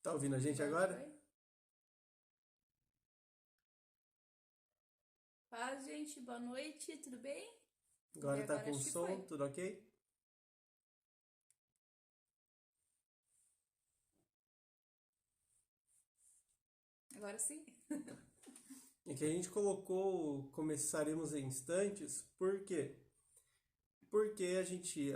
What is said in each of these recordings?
Tá ouvindo a gente Agora agora? foi? Paz, gente, boa noite, tudo bem? Vamos ver Agora tá agora, com acho que som, foi. tudo ok? Agora sim. E que a gente colocou começaremos em instantes, por quê? Porque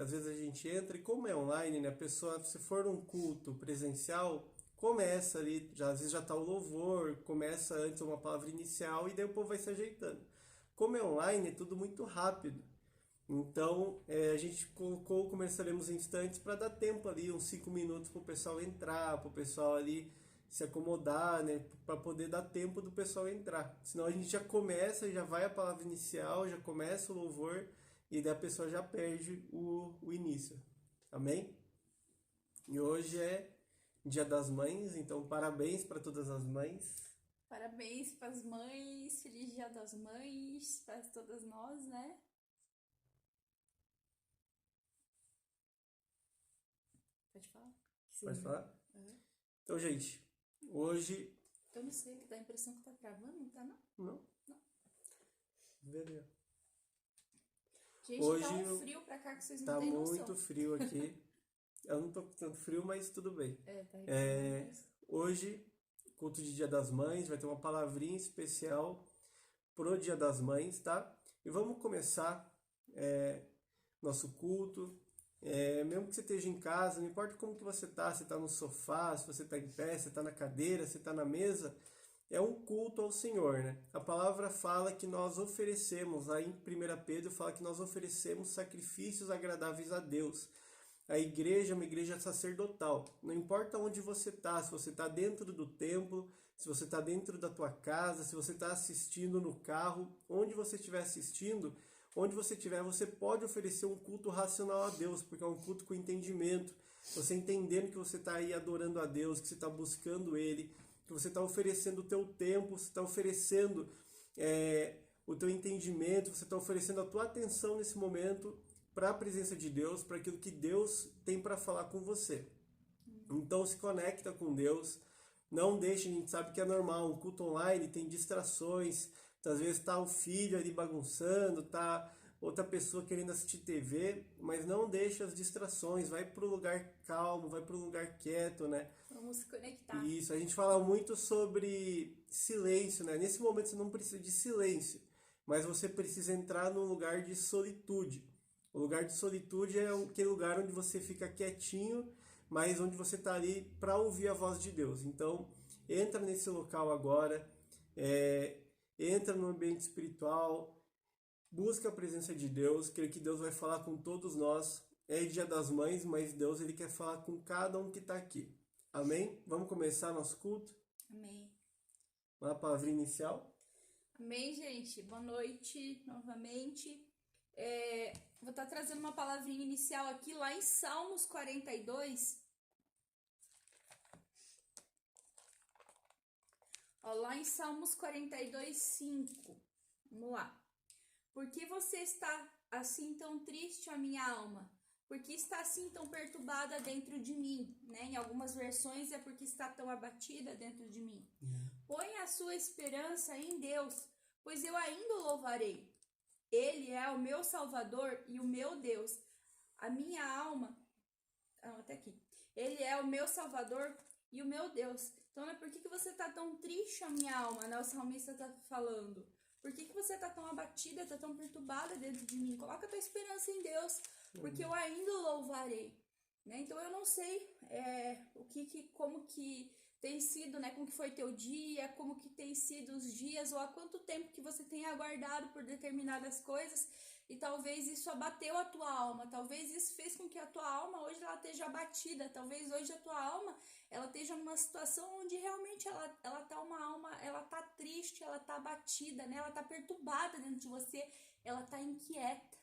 às vezes a gente entra e como é online, né? A pessoa, se for um culto presencial, começa ali, às vezes já tá o louvor, começa antes uma palavra inicial e daí o povo vai se ajeitando. Como é online, é tudo muito rápido. Então, a gente colocou começaremos em instantes para dar tempo ali, uns 5 minutos para o pessoal entrar, para o pessoal ali se acomodar, né? Para poder dar tempo do pessoal entrar. Senão a gente já começa, já vai a palavra inicial, já começa o louvor e daí a pessoa já perde o início. Amém? E hoje é Dia das Mães, então parabéns para todas as mães. Parabéns para as mães, feliz Dia das Mães, para todas nós, né? Pode falar? Pode Sim. falar? Então, gente, hoje. Eu não sei, que dá a impressão que tá travando, não tá não? Não, Não. beleza. Gente, tá Hoje um frio pra cá que vocês não tá têm muito noção. frio aqui. Eu não tô com tanto frio, mas tudo bem. É, tá reclamando, mas... Hoje, culto de Dia das Mães, vai ter uma palavrinha especial pro Dia das Mães, tá? E vamos começar nosso culto. Mesmo que você esteja em casa, não importa como que você tá, se tá no sofá, se você tá em pé, se tá na cadeira, se tá na mesa, é um culto ao Senhor, né? A palavra fala que nós oferecemos, lá em 1 Pedro fala que nós oferecemos sacrifícios agradáveis a Deus. A igreja é uma igreja sacerdotal. Não importa onde você está, se você está dentro do templo, se você está dentro da tua casa, se você está assistindo no carro, onde você estiver assistindo, onde você estiver, você pode oferecer um culto racional a Deus, porque é um culto com entendimento. Você entendendo que você está aí adorando a Deus, que você está buscando Ele, que você está oferecendo o teu tempo, você está oferecendo o teu entendimento, você está oferecendo a tua atenção nesse momento para a presença de Deus, para aquilo que Deus tem para falar com você. Então se conecta com Deus, não deixe, a gente sabe que é normal, um culto online tem distrações, às vezes tá o filho ali bagunçando, tá outra pessoa querendo assistir TV, mas não deixe as distrações, vai para o lugar calmo, vai para o lugar quieto, né? Vamos se conectar. Isso, a gente fala muito sobre silêncio, né? Nesse momento você não precisa de silêncio, mas você precisa entrar num lugar de solitude. O lugar de solitude é aquele lugar onde você fica quietinho, mas onde você está ali para ouvir a voz de Deus. Então, entra nesse local agora, entra no ambiente espiritual, busca a presença de Deus, creio que Deus vai falar com todos nós. É Dia das Mães, mas Deus ele quer falar com cada um que está aqui. Amém? Vamos começar nosso culto? Amém. Uma palavra inicial. Amém, gente. Boa noite novamente. Vou estar trazendo uma palavrinha inicial aqui lá em Salmos 42. Ó, lá em Salmos 42, 5. Vamos lá. Por que você está assim tão triste, a minha alma? Por que está assim tão perturbada dentro de mim? Né? Em algumas versões é porque está tão abatida dentro de mim. Põe a sua esperança em Deus, pois eu ainda o louvarei. Ele é o meu Salvador e o meu Deus. A minha alma... até aqui. Ele é o meu Salvador e o meu Deus. Então, né, por que você tá tão triste, a minha alma, né? O salmista tá falando. Por que você tá tão abatida, tá tão perturbada dentro de mim? Coloca a tua esperança em Deus, porque eu ainda o louvarei. Né? Então, eu não sei como que tem sido, né? Como que foi teu dia, como que tem sido os dias, ou há quanto tempo que você tem aguardado por determinadas coisas, e talvez isso abateu a tua alma, talvez isso fez com que a tua alma hoje ela esteja abatida, talvez hoje a tua alma ela esteja numa situação onde realmente ela tá uma alma, ela tá triste, ela tá abatida, né? Ela tá perturbada dentro de você, ela tá inquieta,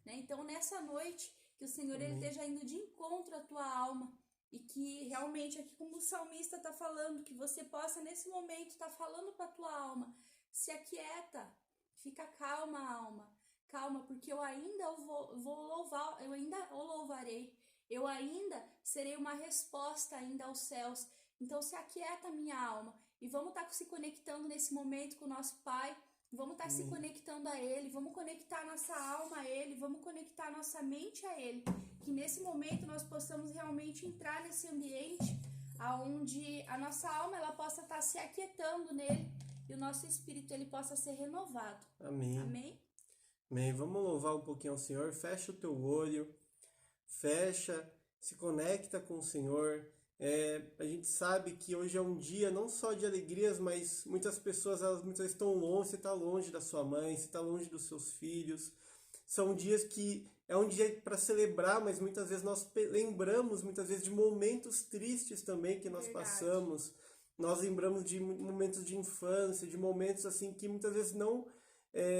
né? Então nessa noite que o Senhor ele Amém. esteja indo de encontro à tua alma, e que realmente aqui como o salmista está falando, que você possa nesse momento estar falando para a tua alma, se aquieta, fica calma, alma, calma, porque eu ainda vou louvar, eu ainda o louvarei, eu ainda serei uma resposta ainda aos céus, Então se aquieta a minha alma e vamos estar se conectando nesse momento com o nosso Pai. Vamos estar se conectando a Ele, vamos conectar nossa alma a Ele, vamos conectar nossa mente a Ele. Que nesse momento nós possamos realmente entrar nesse ambiente onde a nossa alma ela possa estar se aquietando nele e o nosso espírito ele possa ser renovado. Amém. Amém? Amém. Vamos louvar um pouquinho ao Senhor. Fecha o teu olho, fecha, se conecta com o Senhor. A gente sabe que hoje é um dia não só de alegrias, mas muitas pessoas muitas vezes estão longe, você está longe da sua mãe, você está longe dos seus filhos. São dias que é um dia para celebrar, mas muitas vezes nós lembramos muitas vezes de momentos tristes também que nós passamos. Nós lembramos de momentos de infância, de momentos assim que muitas vezes não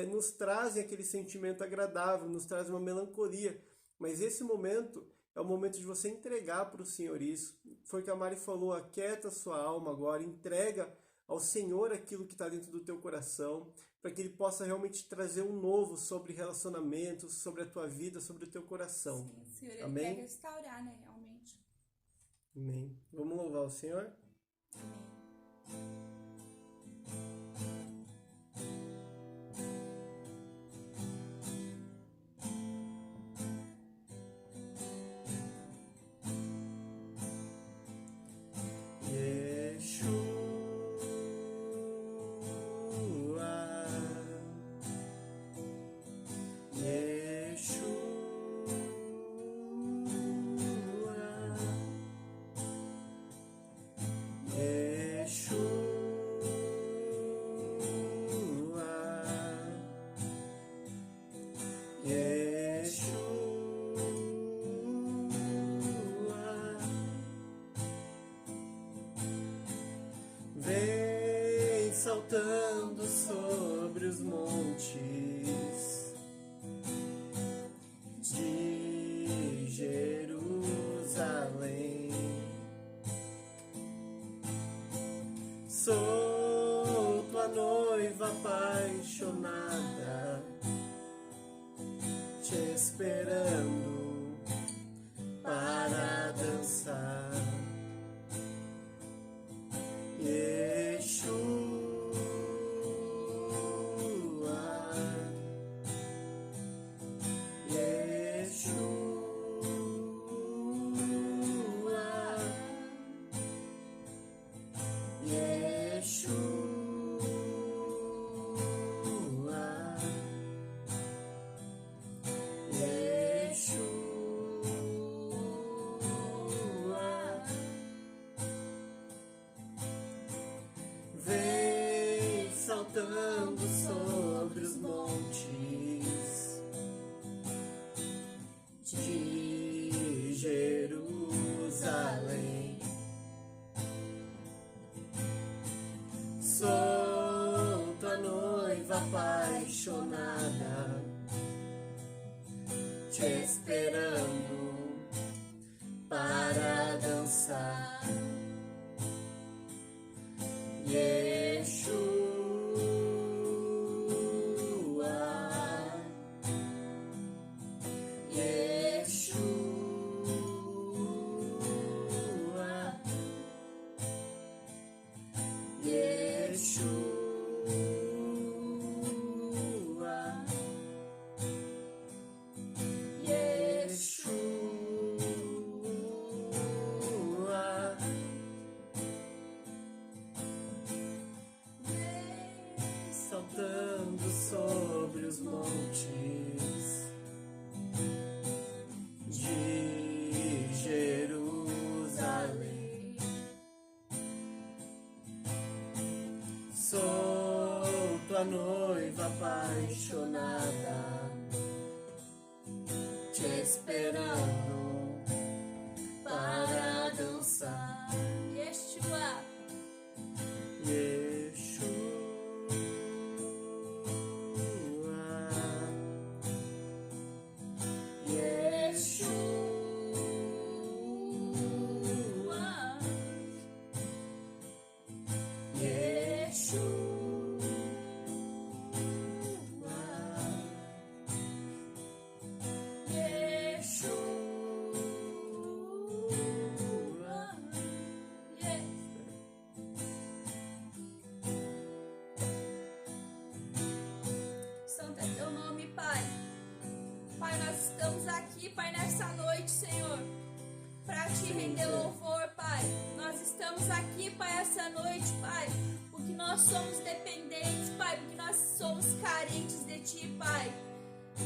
nos trazem aquele sentimento agradável, nos traz uma melancolia. Mas esse momento é o momento de você entregar para o Senhor isso. Foi o que a Mari falou, aquieta a sua alma agora, entrega ao Senhor aquilo que está dentro do teu coração, para que Ele possa realmente trazer um novo sobre relacionamentos, sobre a tua vida, sobre o teu coração. Sim, o Senhor Amém? Ele quer restaurar, né, realmente. Amém. Vamos louvar o Senhor? Amém. Vem saltando sobre os montes de Jerusalém. Sou tua noiva apaixonada, te esperando para dançar. Saltando sobre os montes de Jerusalém. Sou tua noiva apaixonada, te esperando para dançar. Yeshua. Saltando sobre os montes de Jerusalém. Sou tua noiva apaixonada, te esperando para dançar. Yeshua. estamos aqui, Pai, nessa noite, Senhor, para te render louvor, Pai. Nós estamos aqui, Pai, essa noite, Pai, porque nós somos dependentes, Pai, porque nós somos carentes de Ti, Pai.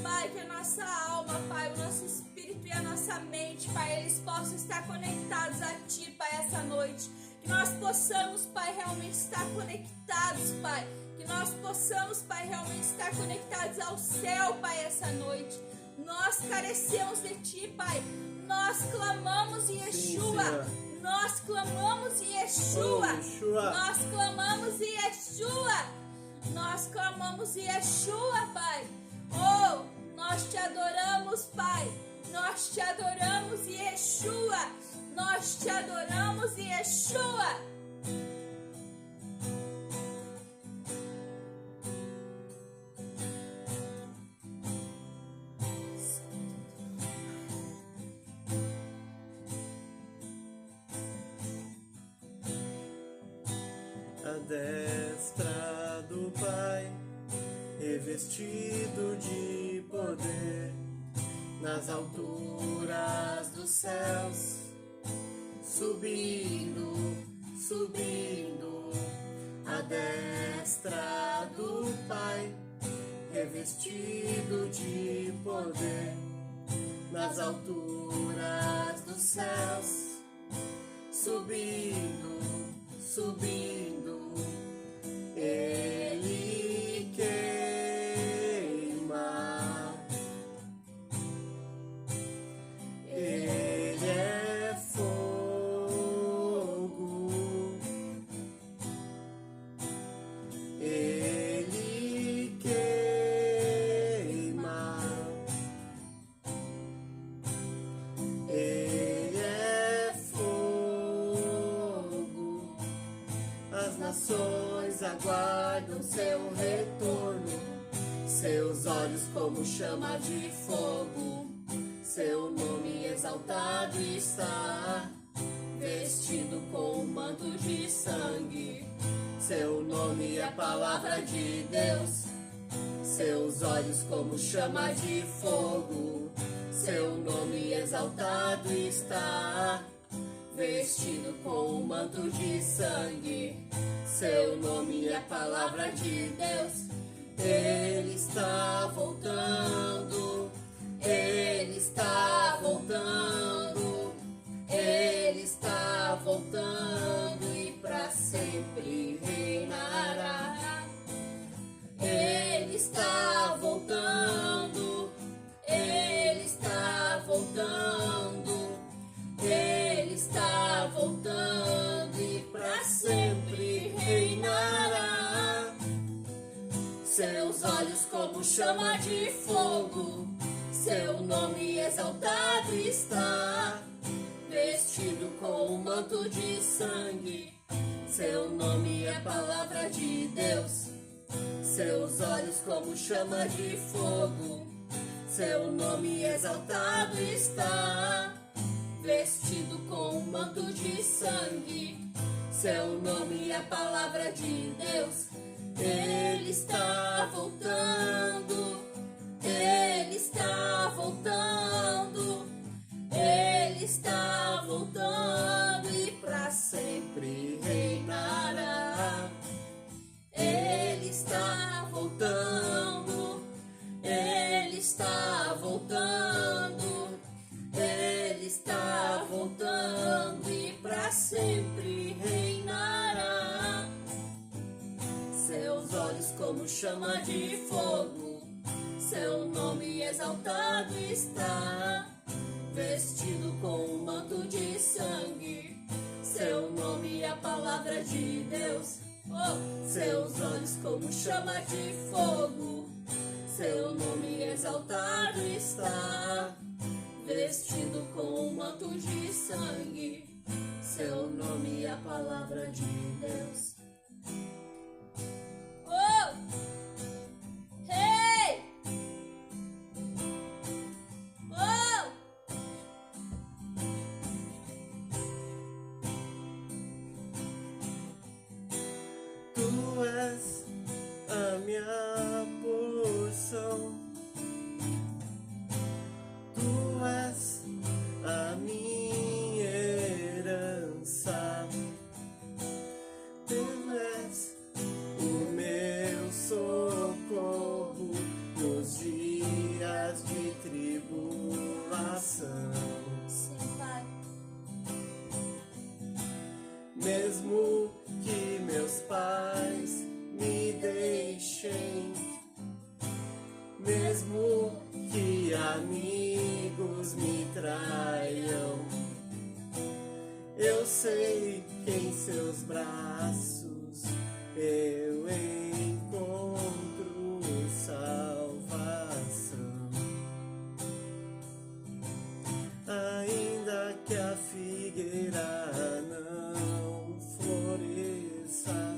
Pai, que a nossa alma, Pai, o nosso espírito e a nossa mente, Pai, eles possam estar conectados a Ti, Pai, essa noite. Que nós possamos, Pai, realmente estar conectados, Pai. Que nós possamos, Pai, realmente estar conectados ao céu, Pai, essa noite. Nós carecemos de Ti, Pai. Nós clamamos em Yeshua. Nós clamamos em Yeshua. Nós clamamos em Yeshua. Nós clamamos em Yeshua, Pai. Oh, nós te adoramos, Pai. Nós te adoramos em Yeshua. Nós te adoramos em Yeshua. A destra do Pai, revestido de poder, nas alturas dos céus, subindo, subindo. A destra do Pai, revestido de poder, nas alturas dos céus, subindo, subindo. Ele queima, Ele é fogo, Ele queima, Ele é fogo. As nações aguardam seu retorno, seus olhos como chama de fogo, seu nome exaltado está, vestido com um manto de sangue. Seu nome é a palavra de Deus, seus olhos como chama de fogo, seu nome exaltado está, vestido com um manto de sangue. Seu nome é a palavra de Deus. Ele está voltando, Ele está voltando, Ele está voltando e para sempre reinará. Ele está voltando, Ele está voltando, Ele está voltando e para sempre reinará. Seus olhos como chama de fogo, seu nome exaltado está, vestido com um manto de sangue. Seu nome é a palavra de Deus. Seus olhos como chama de fogo, seu nome exaltado está, vestido com um manto de sangue. Seu nome é a palavra de Deus. Ele está voltando, Ele está voltando, Ele está voltando e para sempre reinará. Ele está voltando, Ele está voltando, Ele está voltando e para sempre reinará. Seus olhos como chama de fogo, seu nome exaltado está, vestido com um manto de sangue. Seu nome é a palavra de Deus. Oh, seus olhos como chama de fogo, seu nome exaltado está, vestido com um manto de sangue. Seu nome é a palavra de Deus. Oh! Hey! Oh! Tu és a minha porção, salvação. Sim, Pai. Mesmo que meus pais me deixem, mesmo que amigos me traiam, eu sei que em seus braços eu encontro salvação. Ainda que a figueira não floresça,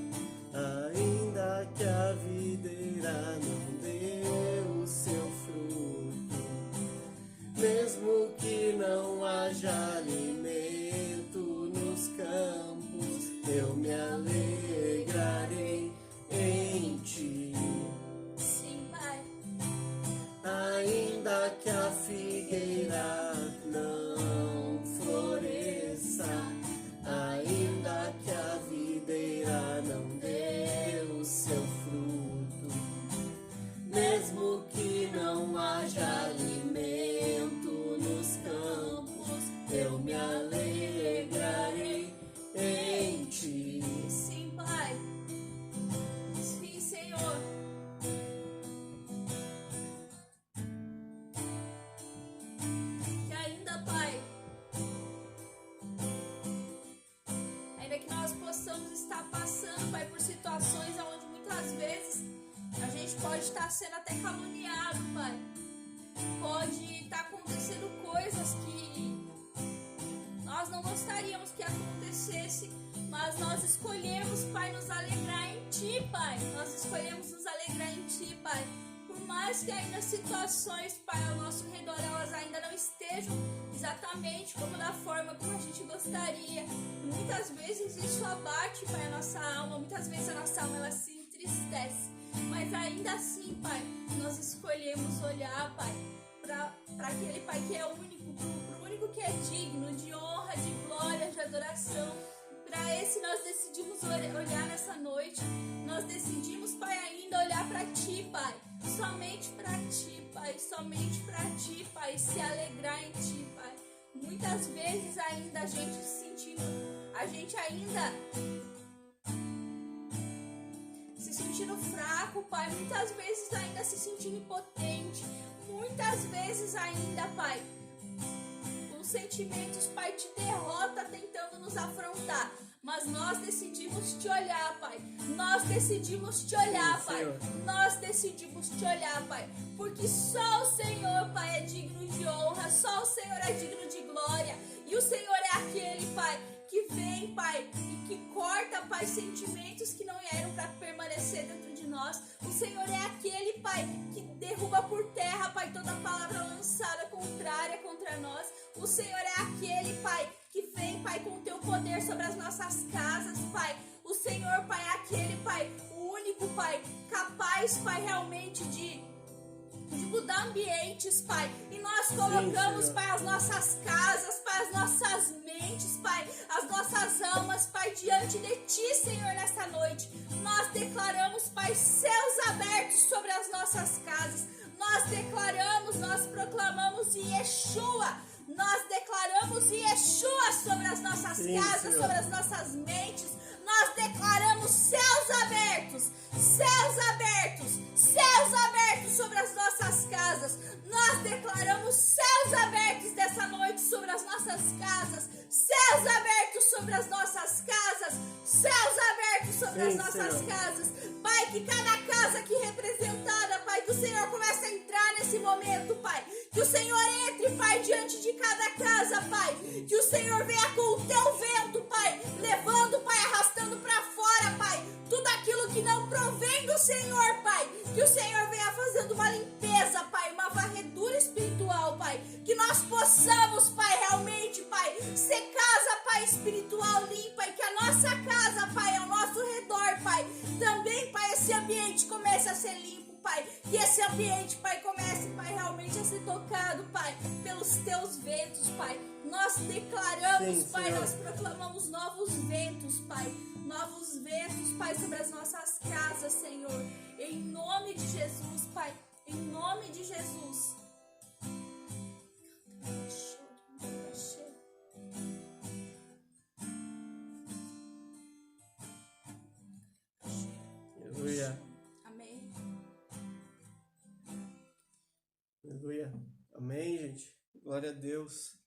ainda que a videira não dê o seu fruto, mesmo que não haja alimento nos campos, eu me alegrarei em ti. Sim, Pai. Ainda que a figueira não floresça, ainda que a videira não dê o seu fruto, mesmo que não haja alimento nos campos, eu me alegrarei em ti. Sim, Pai. Sim, Senhor. Que ainda, Pai, ainda que nós possamos estar passando, Pai, por situações onde muitas vezes a gente pode estar sendo até caluniado, Pai. Pode estar acontecendo coisas que nós não gostaríamos que acontecesse, mas nós escolhemos, Pai, nos alegrar em Ti, Pai. Nós escolhemos nos alegrar em Ti, Pai. Por mais que ainda situações, Pai, ao nosso redor, elas ainda não estejam exatamente como da forma como a gente gostaria. Muitas vezes isso abate, Pai, a nossa alma. Muitas vezes a nossa alma, ela se entristece. Mas ainda assim, Pai, nós escolhemos olhar, Pai, para aquele Pai que é único, para o único que é digno de honra, de glória, de adoração. Para esse nós decidimos olhar nessa noite. Nós decidimos, Pai, ainda olhar para Ti, Pai. Somente para Ti, Pai. Somente para Ti, Pai. E se alegrar em Ti, Pai. Muitas vezes ainda a gente ainda se sentindo fraco, Pai. Muitas vezes ainda se sentindo impotente. Muitas vezes ainda, Pai, os sentimentos, Pai, de derrota tentando nos afrontar. Mas nós decidimos Te olhar, Pai. Nós decidimos Te olhar, Pai. Nós decidimos Te olhar, Pai. Porque só o Senhor, Pai, é digno de honra. Só o Senhor é digno de glória. E o Senhor é aquele, Pai, que vem, Pai, e que corta, Pai, sentimentos que não eram para permanecer dentro de nós. O Senhor é aquele, Pai, que derruba por terra, Pai, toda palavra lançada contrária contra nós. O Senhor é aquele, Pai, que vem, Pai, com o Teu poder sobre as nossas casas, Pai. O Senhor, Pai, é aquele, Pai, o único, Pai, capaz, Pai, realmente de mudar ambientes, Pai. E nós colocamos, Pai, as nossas casas, Pai, as nossas mentes, Pai, as nossas almas, Pai, diante de Ti, Senhor, nesta noite. Nós declaramos, Pai, céus abertos sobre as nossas casas. Nós declaramos, nós proclamamos Yeshua. Nós declaramos Yeshua sobre as nossas casas, Senhor. sobre as nossas mentes. Nós declaramos céus abertos, céus abertos, céus abertos sobre as nossas casas. Nós declaramos céus abertos dessa noite sobre as nossas casas, céus abertos sobre as nossas casas, céus abertos sobre as nossas Senhor. casas. Pai, que cada casa aqui representada, Pai, que o Senhor comece a entrar nesse momento, Pai. Que o Senhor entre, Pai, diante de cada casa, Pai. Que o Senhor venha com o Teu vento, Pai, levando, Pai, arrastando para fora, Pai, tudo aquilo que não provém do Senhor, Pai. Que o Senhor venha fazendo uma limpeza, Pai, uma varredura espiritual, Pai. Que nós possamos, Pai, realmente, Pai, ser casa, Pai, espiritual limpa. E que a nossa casa, Pai, ao nosso redor, Pai, também, Pai, esse ambiente comece a ser limpo, Pai. Que esse ambiente, Pai, comece, Pai, realmente a ser tocado, Pai, pelos Teus ventos, Pai. Nós declaramos, Sim, Pai, Senhor. nós proclamamos novos ventos, Pai. Novos ventos, Pai, sobre as nossas casas, Senhor. Em nome de Jesus, Pai. Em nome de Jesus. Aleluia. Amém, gente. Glória a Deus.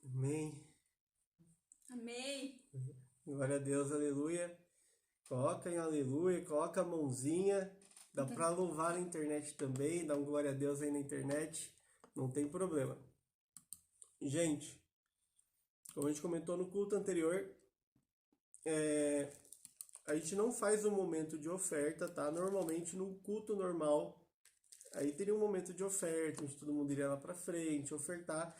Amém. Amém. Glória a Deus, aleluia. Coloca em aleluia, coloca a mãozinha. Dá para louvar na internet também, dá um glória a Deus aí na internet. Não tem problema. Gente, como a gente comentou no culto anterior, a gente não faz um momento de oferta, tá? Normalmente no culto normal, aí teria um momento de oferta, onde todo mundo iria lá pra frente, ofertar.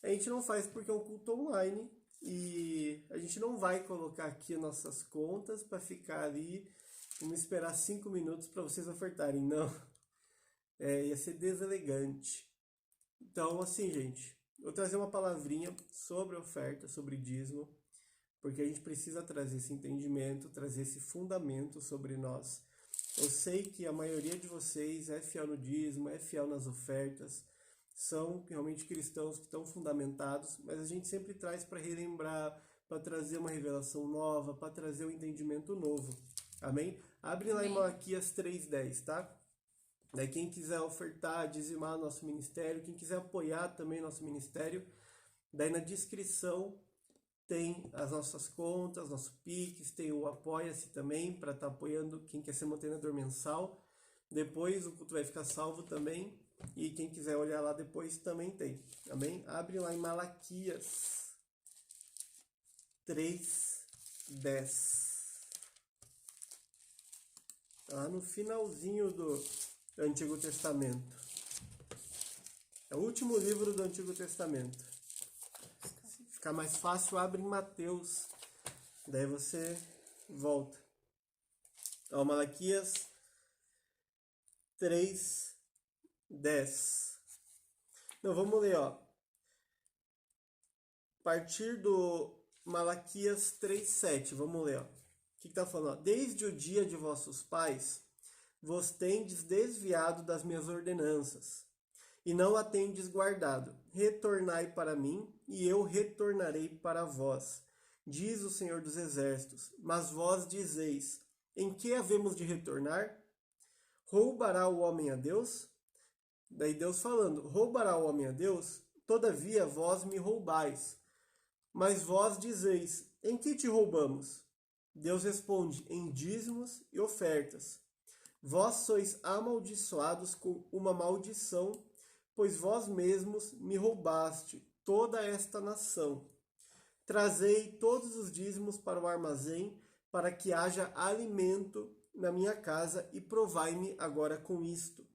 A gente não faz porque é um culto online e a gente não vai colocar aqui nossas contas para ficar ali, vamos esperar 5 minutos para vocês ofertarem. Não, ia ser deselegante. Então, assim, gente, vou trazer uma palavrinha sobre oferta, sobre dízimo, porque a gente precisa trazer esse entendimento, trazer esse fundamento sobre nós. Eu sei que a maioria de vocês é fiel no dízimo, é fiel nas ofertas, são realmente cristãos que estão fundamentados, mas a gente sempre traz para relembrar, para trazer uma revelação nova, para trazer um entendimento novo. Amém? Abre lá em Malaquias 3:10, tá? Daí quem quiser ofertar, dizimar nosso ministério, quem quiser apoiar também nosso ministério, daí na descrição tem as nossas contas, nosso Pix, tem o Apoia-se também, para estar apoiando quem quer ser mantenedor mensal. Depois o culto vai ficar salvo também. E quem quiser olhar lá depois também tem. Amém? Abre lá em Malaquias 3:10. Lá no finalzinho do Antigo Testamento. É o último livro do Antigo Testamento. Se ficar mais fácil, abre em Mateus. Daí você volta. Ó, Malaquias 3:10. Então vamos ler, ó. A partir do Malaquias 3:7, vamos ler, ó. O que tá falando? Ó? Desde o dia de vossos pais, vos tendes desviado das minhas ordenanças, e não a tendes guardado. Retornai para mim, e eu retornarei para vós, diz o Senhor dos Exércitos. Mas vós dizeis, em que havemos de retornar? Roubará o homem a Deus? Daí Deus falando, roubará o homem a Deus? Todavia vós me roubais. Mas vós dizeis, em que te roubamos? Deus responde, em dízimos e ofertas. Vós sois amaldiçoados com uma maldição, pois vós mesmos me roubaste toda esta nação. Trazei todos os dízimos para o armazém, para que haja alimento na minha casa, e provai-me agora com isto.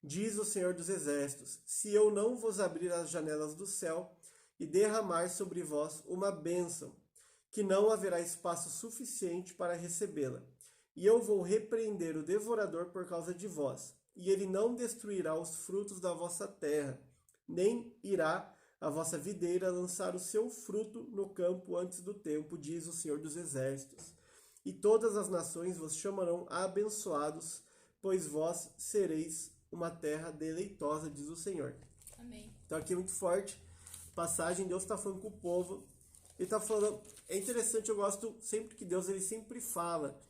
Diz o Senhor dos Exércitos, se eu não vos abrir as janelas do céu e derramar sobre vós uma bênção, que não haverá espaço suficiente para recebê-la. E eu vou repreender o devorador por causa de vós, e ele não destruirá os frutos da vossa terra, nem irá a vossa videira lançar o seu fruto no campo antes do tempo, diz o Senhor dos Exércitos. E todas as nações vos chamarão abençoados, pois vós sereis uma terra deleitosa, diz o Senhor. Amém. Então aqui é muito forte, passagem, Deus está falando com o povo, ele está falando, é interessante, eu gosto sempre que Deus, ele sempre fala,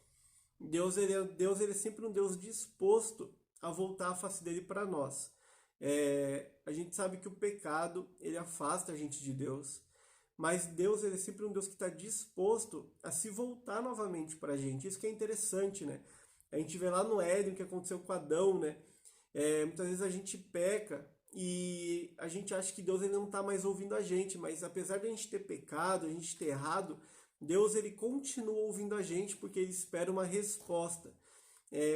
Deus ele é sempre um Deus disposto a voltar a face dele para nós. A gente sabe que o pecado, ele afasta a gente de Deus, mas Deus ele é sempre um Deus que está disposto a se voltar novamente para a gente. Isso que é interessante, né? A gente vê lá no Éden o que aconteceu com Adão, né? Muitas vezes a gente peca e a gente acha que Deus ele não está mais ouvindo a gente, mas apesar de a gente ter pecado, a gente ter errado, Deus ele continua ouvindo a gente porque ele espera uma resposta.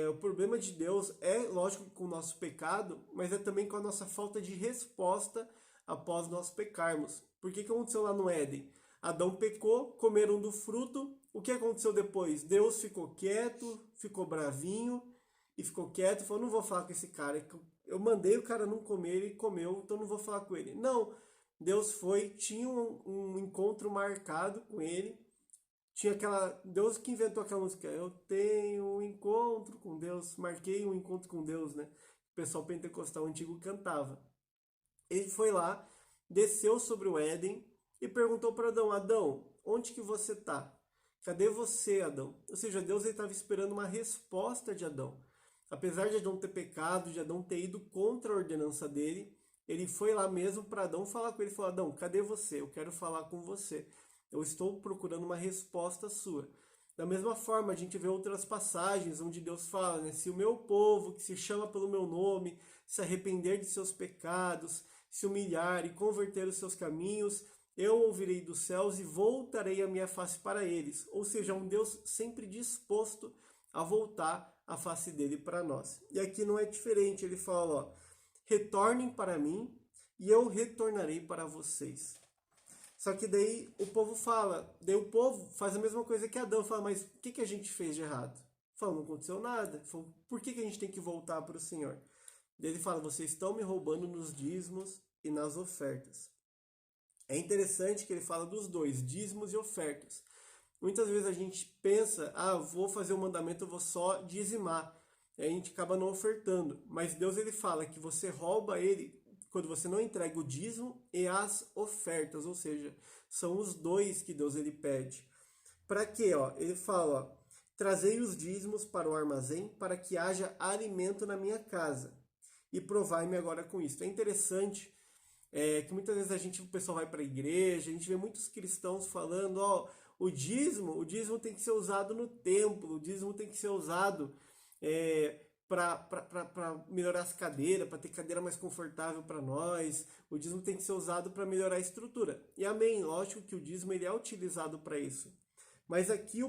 O problema de Deus é, lógico, com o nosso pecado, mas é também com a nossa falta de resposta após nós pecarmos. Por que aconteceu lá no Éden? Adão pecou, comeram do fruto. O que aconteceu depois? Deus ficou quieto, ficou bravinho e ficou quieto. Falou, não vou falar com esse cara. Eu mandei o cara não comer, ele comeu, então não vou falar com ele. Não, Deus foi, tinha um encontro marcado com ele. Tinha Deus que inventou aquela música, eu tenho um encontro com Deus, marquei um encontro com Deus, né? O pessoal pentecostal antigo cantava. Ele foi lá, desceu sobre o Éden e perguntou para Adão, Adão, onde que você está? Cadê você, Adão? Ou seja, Deus estava esperando uma resposta de Adão. apesar de Adão ter pecado, de Adão ter ido contra a ordenança dele, ele foi lá mesmo para Adão falar com ele, falou: Adão, cadê você? Eu quero falar com você. Eu estou procurando uma resposta sua. Da mesma forma, a gente vê outras passagens onde Deus fala, né? Se o meu povo, que se chama pelo meu nome, se arrepender de seus pecados, se humilhar e converter os seus caminhos, eu ouvirei dos céus e voltarei a minha face para eles. Ou seja, um Deus sempre disposto a voltar a face dele para nós. E aqui não é diferente, ele fala, ó, retornem para mim e eu retornarei para vocês. Só que daí o povo fala, daí o povo faz a mesma coisa que Adão, fala, mas o que a gente fez de errado? Fala, não aconteceu nada. Fala, por que a gente tem que voltar para o Senhor? Daí ele fala, vocês estão me roubando nos dízimos e nas ofertas. É interessante que ele fala dos dois, dízimos e ofertas. Muitas vezes a gente pensa, vou fazer o mandamento, eu vou só dizimar. E a gente acaba não ofertando. Mas Deus ele fala que você rouba ele quando você não entrega o dízimo e as ofertas. Ou seja, são os dois que Deus ele pede. Para quê? Ele fala, trazei os dízimos para o armazém para que haja alimento na minha casa. E provai-me agora com isso. É interessante que muitas vezes o pessoal vai para a igreja, a gente vê muitos cristãos falando, o dízimo tem que ser usado no templo, o dízimo tem que ser usado para melhorar as cadeiras, para ter cadeira mais confortável para nós, o dízimo tem que ser usado para melhorar a estrutura. E amém, lógico que o dízimo ele é utilizado para isso. Mas aqui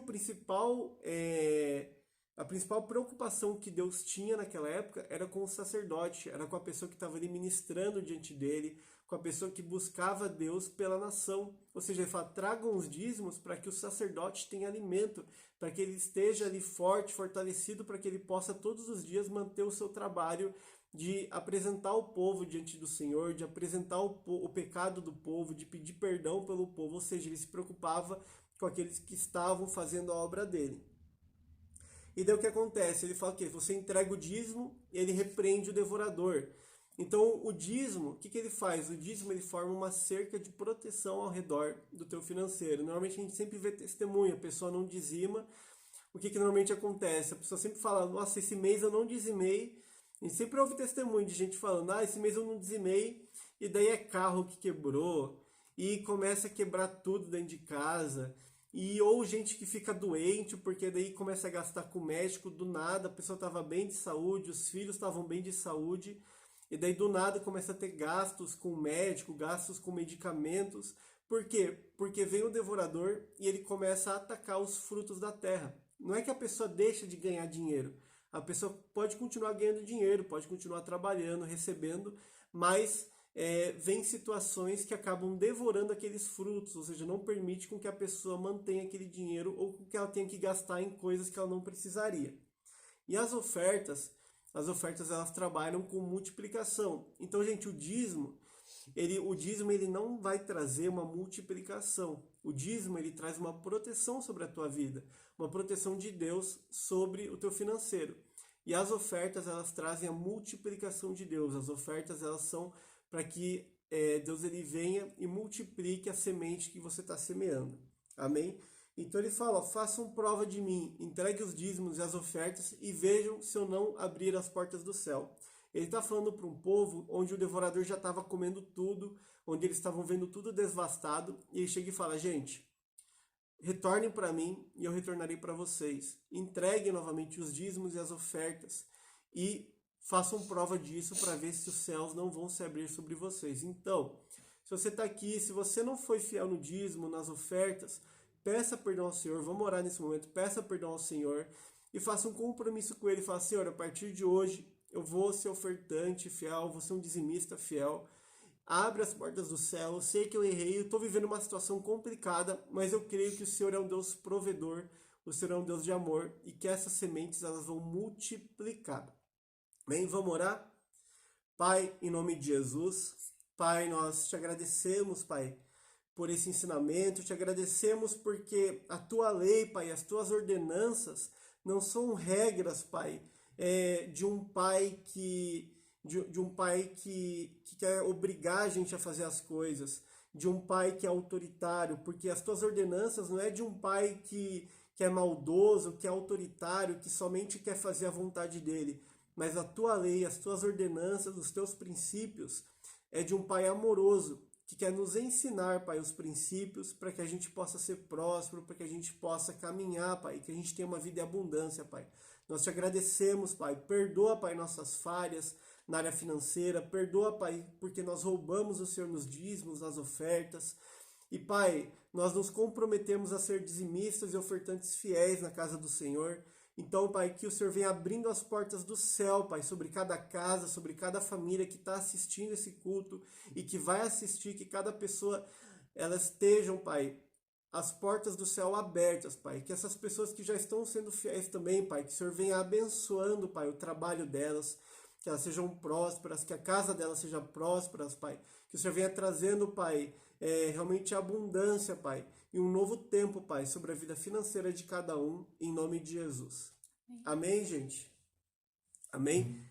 a principal preocupação que Deus tinha naquela época era com o sacerdote, era com a pessoa que estava ali ministrando diante dele, com a pessoa que buscava Deus pela nação. Ou seja, ele fala, tragam os dízimos para que o sacerdote tenha alimento, para que ele esteja ali forte, fortalecido, para que ele possa todos os dias manter o seu trabalho de apresentar o povo diante do Senhor, de apresentar o pecado do povo, de pedir perdão pelo povo. Ou seja, ele se preocupava com aqueles que estavam fazendo a obra dele. E daí o que acontece? Ele fala que você entrega o dízimo e ele repreende o devorador. Então o dízimo, o que ele faz? O dízimo ele forma uma cerca de proteção ao redor do teu financeiro. Normalmente a gente sempre vê testemunha, a pessoa não dizima. O que normalmente acontece? A pessoa sempre fala, nossa, esse mês eu não dizimei. E sempre ouve testemunho de gente falando, esse mês eu não dizimei. E daí é carro que quebrou. E começa a quebrar tudo dentro de casa. Ou gente que fica doente, porque daí começa a gastar com o médico, do nada a pessoa estava bem de saúde, os filhos estavam bem de saúde, e daí do nada começa a ter gastos com o médico, gastos com medicamentos. Por quê? Porque vem o devorador e ele começa a atacar os frutos da terra. Não é que a pessoa deixa de ganhar dinheiro, a pessoa pode continuar ganhando dinheiro, pode continuar trabalhando, recebendo, mas vem situações que acabam devorando aqueles frutos, ou seja, não permite com que a pessoa mantenha aquele dinheiro ou que ela tenha que gastar em coisas que ela não precisaria. E as ofertas elas trabalham com multiplicação. Então, gente, o dízimo ele não vai trazer uma multiplicação. O dízimo ele traz uma proteção sobre a tua vida, uma proteção de Deus sobre o teu financeiro. E as ofertas elas trazem a multiplicação de Deus. As ofertas elas são para que Deus ele venha e multiplique a semente que você está semeando. Amém? Então ele fala, façam prova de mim, entregue os dízimos e as ofertas e vejam se eu não abrir as portas do céu. Ele está falando para um povo onde o devorador já estava comendo tudo, onde eles estavam vendo tudo devastado, e ele chega e fala, gente, retornem para mim e eu retornarei para vocês. Entreguem novamente os dízimos e as ofertas e façam prova disso para ver se os céus não vão se abrir sobre vocês. Então, se você está aqui, se você não foi fiel no dízimo, nas ofertas, peça perdão ao Senhor, vamos orar nesse momento, peça perdão ao Senhor e faça um compromisso com Ele. Fala, Senhor, a partir de hoje eu vou ser ofertante fiel, vou ser um dizimista fiel. Abre as portas do céu, eu sei que eu errei, eu estou vivendo uma situação complicada, mas eu creio que o Senhor é um Deus provedor, o Senhor é um Deus de amor e que essas sementes elas vão multiplicar. Bem, vamos orar? Pai, em nome de Jesus, Pai, nós te agradecemos, Pai, por esse ensinamento, te agradecemos porque a tua lei, Pai, as tuas ordenanças não são regras, Pai, de um pai que quer obrigar a gente a fazer as coisas, de um pai que é autoritário, porque as tuas ordenanças não é de um pai que é maldoso, que é autoritário, que somente quer fazer a vontade dele, mas a tua lei, as tuas ordenanças, os teus princípios é de um Pai amoroso, que quer nos ensinar, Pai, os princípios para que a gente possa ser próspero, para que a gente possa caminhar, Pai, que a gente tenha uma vida em abundância, Pai. Nós te agradecemos, Pai. Perdoa, Pai, nossas falhas na área financeira. Perdoa, Pai, porque nós roubamos o Senhor nos dízimos, nas ofertas. E, Pai, nós nos comprometemos a ser dizimistas e ofertantes fiéis na casa do Senhor. Então, Pai, que o Senhor venha abrindo as portas do céu, Pai, sobre cada casa, sobre cada família que está assistindo esse culto e que vai assistir, que cada pessoa, elas estejam, Pai, as portas do céu abertas, Pai. Que essas pessoas que já estão sendo fiéis também, Pai, que o Senhor venha abençoando, Pai, o trabalho delas, que elas sejam prósperas, que a casa delas seja próspera, Pai. Que o Senhor venha trazendo, Pai, realmente abundância, Pai, e um novo tempo, Pai, sobre a vida financeira de cada um, em nome de Jesus. Amém, gente? Amém?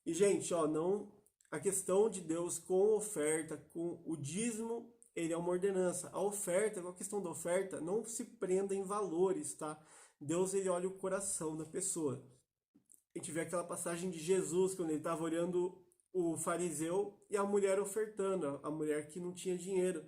E, gente, ó, não, a questão de Deus com oferta, com o dízimo, ele é uma ordenança. A oferta, a questão da oferta, não se prenda em valores, tá? Deus, ele olha o coração da pessoa. A gente vê aquela passagem de Jesus, quando ele estava olhando o fariseu e a mulher ofertando, a mulher que não tinha dinheiro.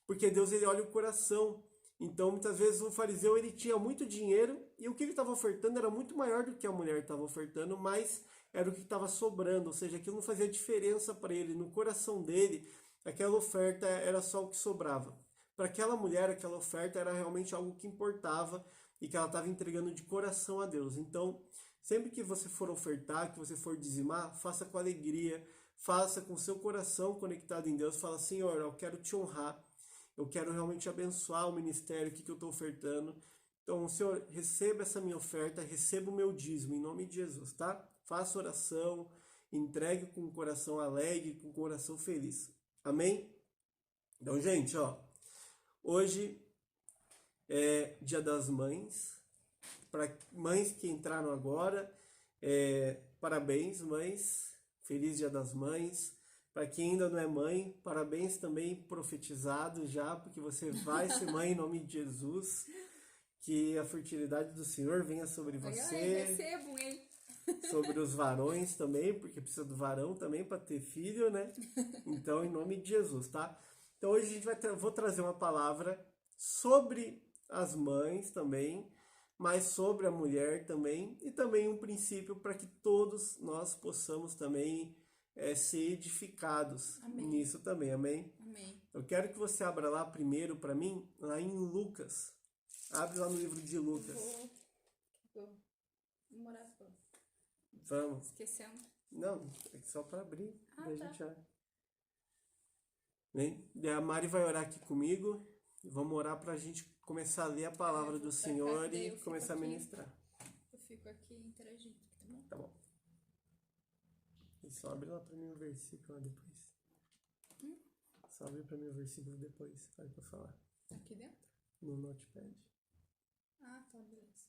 Porque Deus, ele olha o coração. Então, muitas vezes, o fariseu, ele tinha muito dinheiro e o que ele estava ofertando era muito maior do que a mulher estava ofertando, mas era o que estava sobrando, ou seja, aquilo não fazia diferença para ele. No coração dele, aquela oferta era só o que sobrava. Para aquela mulher, aquela oferta era realmente algo que importava e que ela estava entregando de coração a Deus. Então, sempre que você for ofertar, que você for dizimar, faça com alegria, faça com seu coração conectado em Deus. Fala, Senhor, eu quero te honrar, eu quero realmente abençoar o ministério que eu estou ofertando. Então, Senhor, receba essa minha oferta, receba o meu dízimo, em nome de Jesus, tá? Faça oração, entregue com o coração alegre, com o coração feliz. Amém? Então, gente, ó, hoje é Dia das Mães. Para mães que entraram agora, parabéns, mães. Feliz Dia das Mães. Para quem ainda não é mãe, parabéns também, profetizado já, porque você vai ser mãe em nome de Jesus. Que a fertilidade do Senhor venha sobre você. Recebo, hein? Sobre os varões também, porque precisa do varão também para ter filho, né? Então, em nome de Jesus, tá? Então, hoje a gente vou trazer uma palavra sobre as mães também, mas sobre a mulher também, e também um princípio para que todos nós possamos também ser edificados nisso também, amém? Amém. Eu quero que você abra lá primeiro para mim, lá em Lucas. Abre lá no livro de Lucas. Vou morar só. Vamos. Esquecendo. Não, é só para abrir. Ah, A tá. gente já... Bem, e a Mari vai orar aqui comigo. Vamos orar para a gente começar a ler a palavra do Senhor e começar a ministrar. Eu fico aqui interagindo, tá bom? Tá bom. E só abre lá para mim o versículo lá depois. Só abre para mim o versículo depois, para eu falar. Aqui dentro? No notepad. Ah, tá, beleza.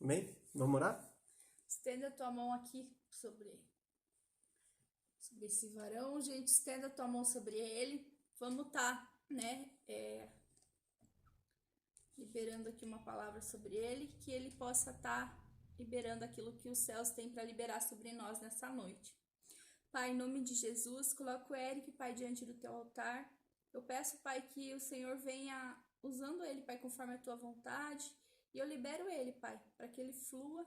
Amém? Vamos orar? Estenda a tua mão aqui sobre esse varão, gente. Estenda a tua mão sobre ele. Vamos né? Liberando aqui uma palavra sobre ele, que ele possa estar liberando aquilo que os céus têm para liberar sobre nós nessa noite. Pai, em nome de Jesus, coloco o Eric, Pai, diante do teu altar. Eu peço, Pai, que o Senhor venha usando ele, Pai, conforme a tua vontade. E eu libero ele, Pai, para que ele flua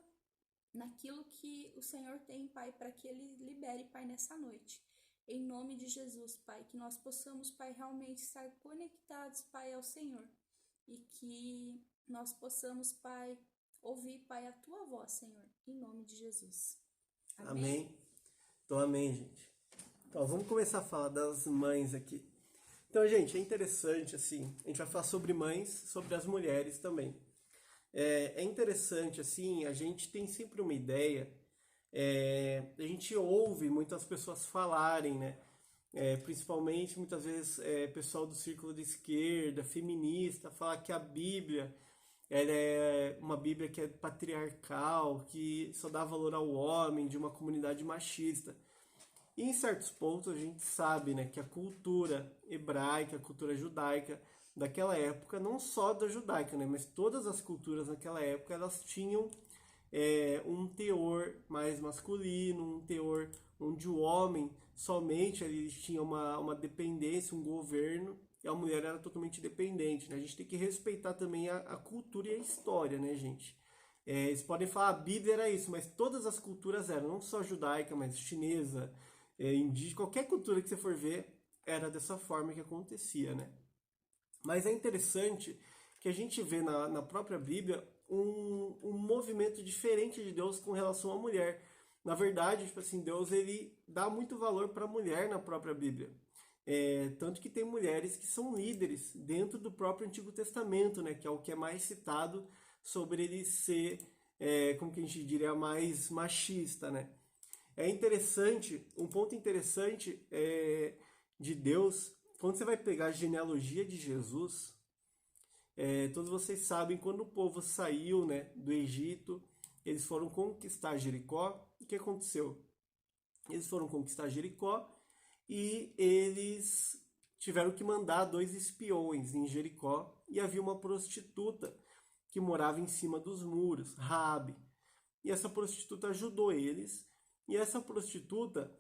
naquilo que o Senhor tem, Pai, para que ele libere, Pai, nessa noite. Em nome de Jesus, Pai, que nós possamos, Pai, realmente estar conectados, Pai, ao Senhor. E que nós possamos, Pai, ouvir, Pai, a tua voz, Senhor, em nome de Jesus. Amém. Então, amém, gente. Então, vamos começar a falar das mães aqui. Então, gente, é interessante, assim, a gente vai falar sobre mães, sobre as mulheres também. É interessante, assim, a gente tem sempre uma ideia, a gente ouve muitas pessoas falarem, né? Principalmente, muitas vezes, pessoal do círculo de esquerda, feminista, falar que a Bíblia ela é uma Bíblia que é patriarcal, que só dá valor ao homem, de uma comunidade machista. E em certos pontos a gente sabe, né, que a cultura hebraica, a cultura judaica, daquela época, não só da judaica, né, mas todas as culturas naquela época, elas tinham um teor mais masculino, um teor onde o homem somente ele tinha uma dependência, um governo, e a mulher era totalmente dependente, né? A gente tem que respeitar também a cultura e a história, né, gente? Eles podem falar, a Bíblia era isso, mas todas as culturas eram, não só judaica, mas chinesa, indígena, qualquer cultura que você for ver, era dessa forma que acontecia, né? Mas é interessante que a gente vê na própria Bíblia um movimento diferente de Deus com relação à mulher. Na verdade, tipo assim, Deus ele dá muito valor para a mulher na própria Bíblia. Tanto que tem mulheres que são líderes dentro do próprio Antigo Testamento, né, que é o que é mais citado sobre ele ser, como que a gente diria, mais machista, né? É interessante, um ponto interessante de Deus, quando você vai pegar a genealogia de Jesus, todos vocês sabem, quando o povo saiu, né, do Egito, eles foram conquistar Jericó. O que aconteceu? Eles foram conquistar Jericó e eles tiveram que mandar 2 espiões em Jericó, e havia uma prostituta que morava em cima dos muros, Raabe. E essa prostituta ajudou eles, e essa prostituta,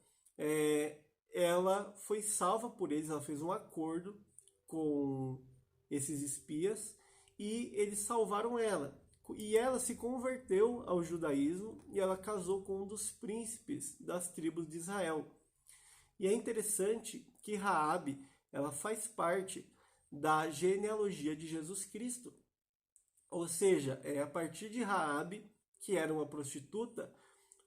ela foi salva por eles, ela fez um acordo com esses espias e eles salvaram ela. E ela se converteu ao judaísmo e ela casou com um dos príncipes das tribos de Israel. E é interessante que Raabe, ela faz parte da genealogia de Jesus Cristo. Ou seja, é a partir de Raabe, que era uma prostituta,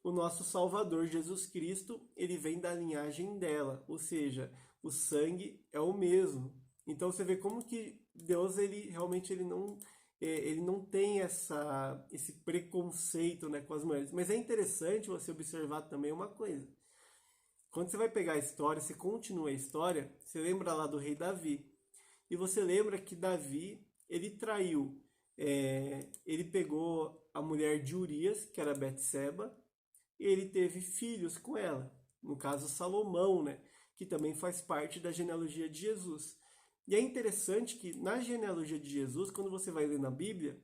o nosso Salvador Jesus Cristo, ele vem da linhagem dela, ou seja, o sangue é o mesmo. Então você vê como que Deus ele realmente ele não tem esse preconceito, né, com as mulheres. Mas é interessante você observar também uma coisa. Quando você vai pegar a história, você continua a história, você lembra lá do rei Davi. E você lembra que Davi, ele traiu, ele pegou a mulher de Urias, que era Betseba, e ele teve filhos com ela. No caso, Salomão, né, que também faz parte da genealogia de Jesus. E é interessante que na genealogia de Jesus, quando você vai ler na Bíblia,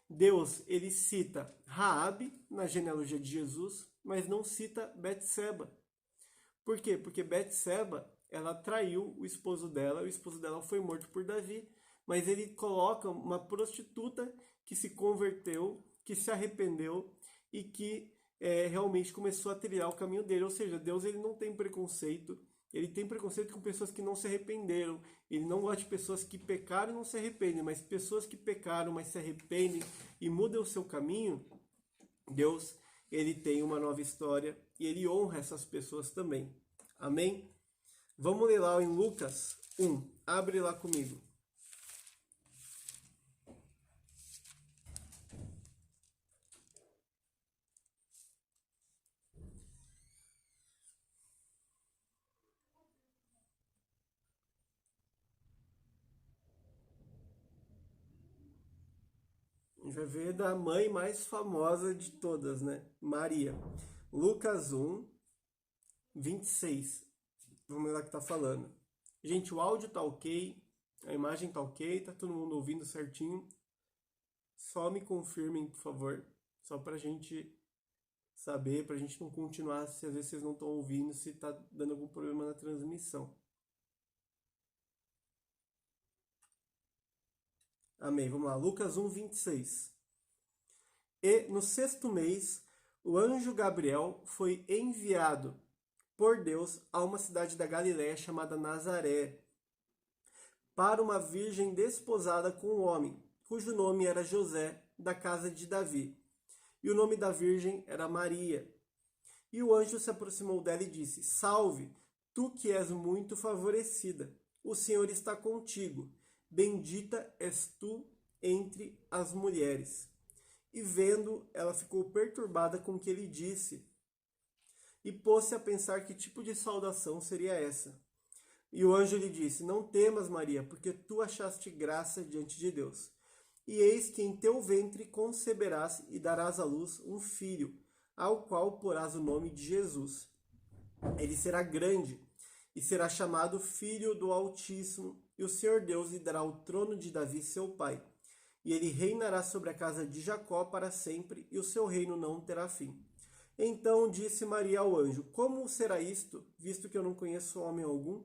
Deus ele cita Raabe na genealogia de Jesus, mas não cita Betseba. Por quê? Porque Betseba, ela traiu o esposo dela foi morto por Davi, mas ele coloca uma prostituta que se converteu, que se arrependeu e que realmente começou a trilhar o caminho dele. Ou seja, Deus ele não tem preconceito, ele tem preconceito com pessoas que não se arrependeram. Ele não gosta de pessoas que pecaram e não se arrependem, mas pessoas que pecaram, mas se arrependem e mudam o seu caminho. Deus ele tem uma nova história e ele honra essas pessoas também. Amém? Vamos ler lá em Lucas 1. Abre lá comigo. A gente vai ver da mãe mais famosa de todas, né? Maria. Lucas 1, 26. Vamos ver lá o que tá falando. Gente, o áudio tá ok, a imagem tá ok, tá todo mundo ouvindo certinho. Só me confirmem, por favor, só pra gente saber, pra gente não continuar se às vezes vocês não estão ouvindo, se tá dando algum problema na transmissão. Amém. Vamos lá. Lucas 1, 26. E no 6º mês, o anjo Gabriel foi enviado por Deus a uma cidade da Galiléia chamada Nazaré, para uma virgem desposada com um homem, cujo nome era José, da casa de Davi. E o nome da virgem era Maria. E o anjo se aproximou dela e disse: Salve, tu que és muito favorecida, o Senhor está contigo. Bendita és tu entre as mulheres. E vendo, ela ficou perturbada com o que ele disse, e pôs-se a pensar que tipo de saudação seria essa. E o anjo lhe disse: Não temas, Maria, porque tu achaste graça diante de Deus. E eis que em teu ventre conceberás e darás à luz um filho, ao qual porás o nome de Jesus. Ele será grande e será chamado Filho do Altíssimo, e o Senhor Deus lhe dará o trono de Davi, seu pai. E ele reinará sobre a casa de Jacó para sempre, e o seu reino não terá fim. Então disse Maria ao anjo: Como será isto, visto que eu não conheço homem algum?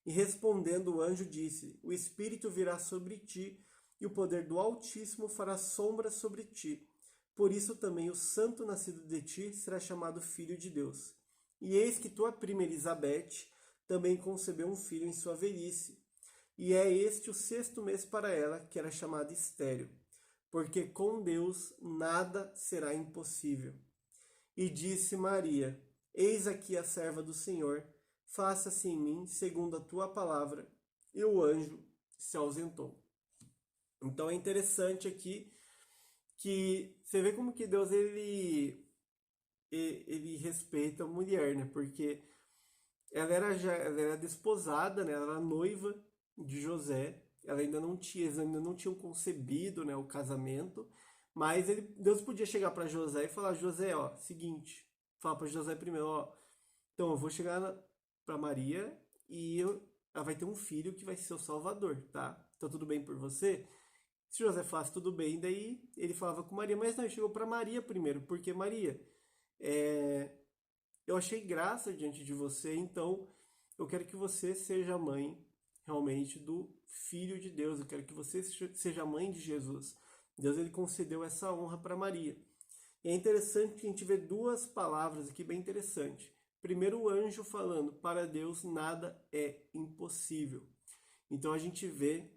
E respondendo o anjo disse: O Espírito virá sobre ti, e o poder do Altíssimo fará sombra sobre ti. Por isso também o santo nascido de ti será chamado Filho de Deus. E eis que tua prima Elizabeth também concebeu um filho em sua velhice. E é este o 6º mês para ela, que era chamada estéril, porque com Deus nada será impossível. E disse Maria: Eis aqui a serva do Senhor, faça-se em mim segundo a tua palavra. E o anjo se ausentou. Então é interessante aqui que você vê como que Deus ele respeita a mulher, né? Porque ela era desposada, né? Ela era noiva de José. Eles ainda não tinham concebido, né, o casamento, mas Deus podia chegar para José e falar: José, ó, seguinte, falar para José primeiro, ó, então eu vou chegar para Maria e ela vai ter um filho que vai ser o Salvador, tá? Então tudo bem por você? Se José falasse tudo bem, daí ele falava com Maria, mas não, ele chegou para Maria primeiro, porque Maria, eu achei graça diante de você, então eu quero que você seja a mãe realmente do Filho de Deus, eu quero que você seja a mãe de Jesus. Deus ele concedeu essa honra para Maria. E é interessante que a gente vê duas palavras aqui bem interessantes. Primeiro o anjo falando: para Deus nada é impossível. Então a gente vê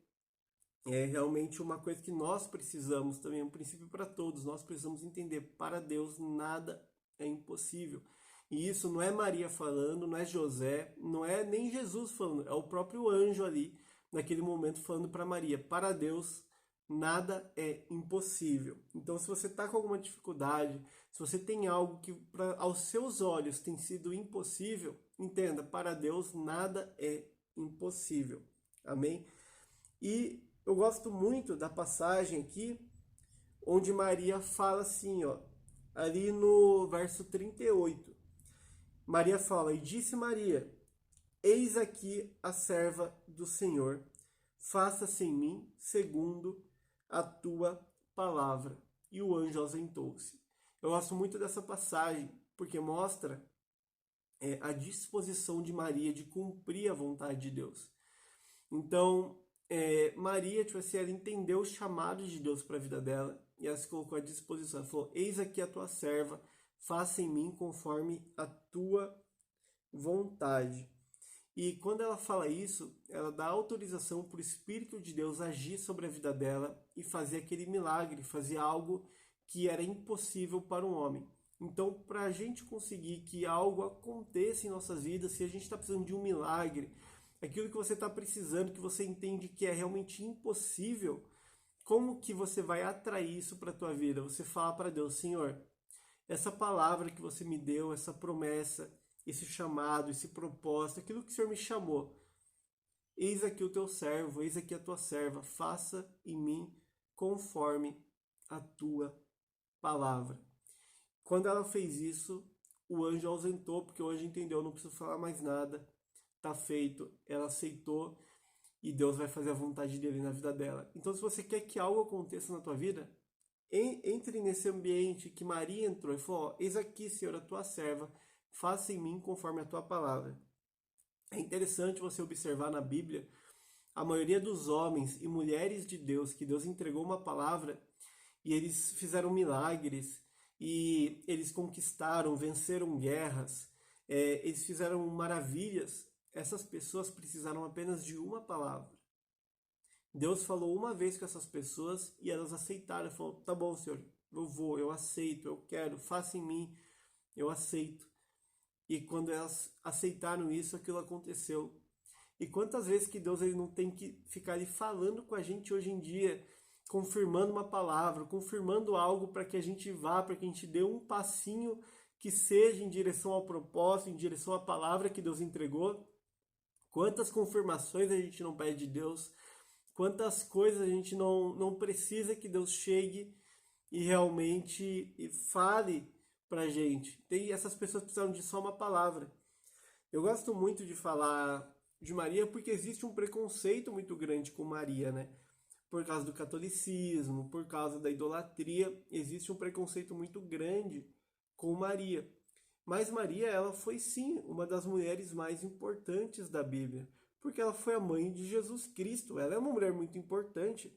realmente uma coisa que nós precisamos também, é um princípio para todos, nós precisamos entender: para Deus nada é impossível. E isso não é Maria falando, não é José, não é nem Jesus falando, é o próprio anjo ali, naquele momento, falando para Maria: para Deus nada é impossível. Então, se você está com alguma dificuldade, se você tem algo que aos seus olhos tem sido impossível, entenda: para Deus nada é impossível. Amém? E eu gosto muito da passagem aqui, onde Maria fala assim, ó, ali no verso 38. Maria fala: E disse Maria: Eis aqui a serva do Senhor, faça-se em mim segundo a tua palavra. E o anjo ausentou-se. Eu gosto muito dessa passagem, porque mostra a disposição de Maria de cumprir a vontade de Deus. Então, Maria, tipo assim, ela entendeu o chamado de Deus para a vida dela, e ela se colocou à disposição. Ela falou: Eis aqui a tua serva, faça em mim conforme a tua vontade. E quando ela fala isso, ela dá autorização para o Espírito de Deus agir sobre a vida dela e fazer aquele milagre, fazer algo que era impossível para um homem. Então, para a gente conseguir que algo aconteça em nossas vidas, se a gente está precisando de um milagre, aquilo que você está precisando, que você entende que é realmente impossível, como que você vai atrair isso para a tua vida? Você fala para Deus: Senhor, essa palavra que você me deu, essa promessa, esse chamado, esse propósito, aquilo que o Senhor me chamou, eis aqui o teu servo, eis aqui a tua serva, faça em mim conforme a tua palavra. Quando ela fez isso, o anjo ausentou, porque o anjo entendeu: não preciso falar mais nada, está feito. Ela aceitou e Deus vai fazer a vontade dele na vida dela. Então, se você quer que algo aconteça na tua vida, entre nesse ambiente que Maria entrou e falou: Eis aqui, Senhor, a tua serva, faça em mim conforme a tua palavra. É interessante você observar na Bíblia, a maioria dos homens e mulheres de Deus, que Deus entregou uma palavra e eles fizeram milagres, e eles conquistaram, venceram guerras, eles fizeram maravilhas. Essas pessoas precisaram apenas de uma palavra. Deus falou uma vez com essas pessoas e elas aceitaram. Falou: tá bom, Senhor, eu vou, eu aceito, eu quero, faça em mim, eu aceito. E quando elas aceitaram isso, aquilo aconteceu. E quantas vezes que Deus ele não tem que ficar ali falando com a gente hoje em dia, confirmando uma palavra, confirmando algo para que a gente vá, para que a gente dê um passinho que seja em direção ao propósito, em direção à palavra que Deus entregou. Quantas confirmações a gente não pede de Deus, quantas coisas a gente não precisa que Deus chegue e realmente fale pra gente. Essas pessoas precisaram de só uma palavra. Eu gosto muito de falar de Maria porque existe um preconceito muito grande com Maria, né? Por causa do catolicismo, por causa da idolatria, existe um preconceito muito grande com Maria. Mas Maria, ela foi sim uma das mulheres mais importantes da Bíblia, porque ela foi a mãe de Jesus Cristo. Ela é uma mulher muito importante.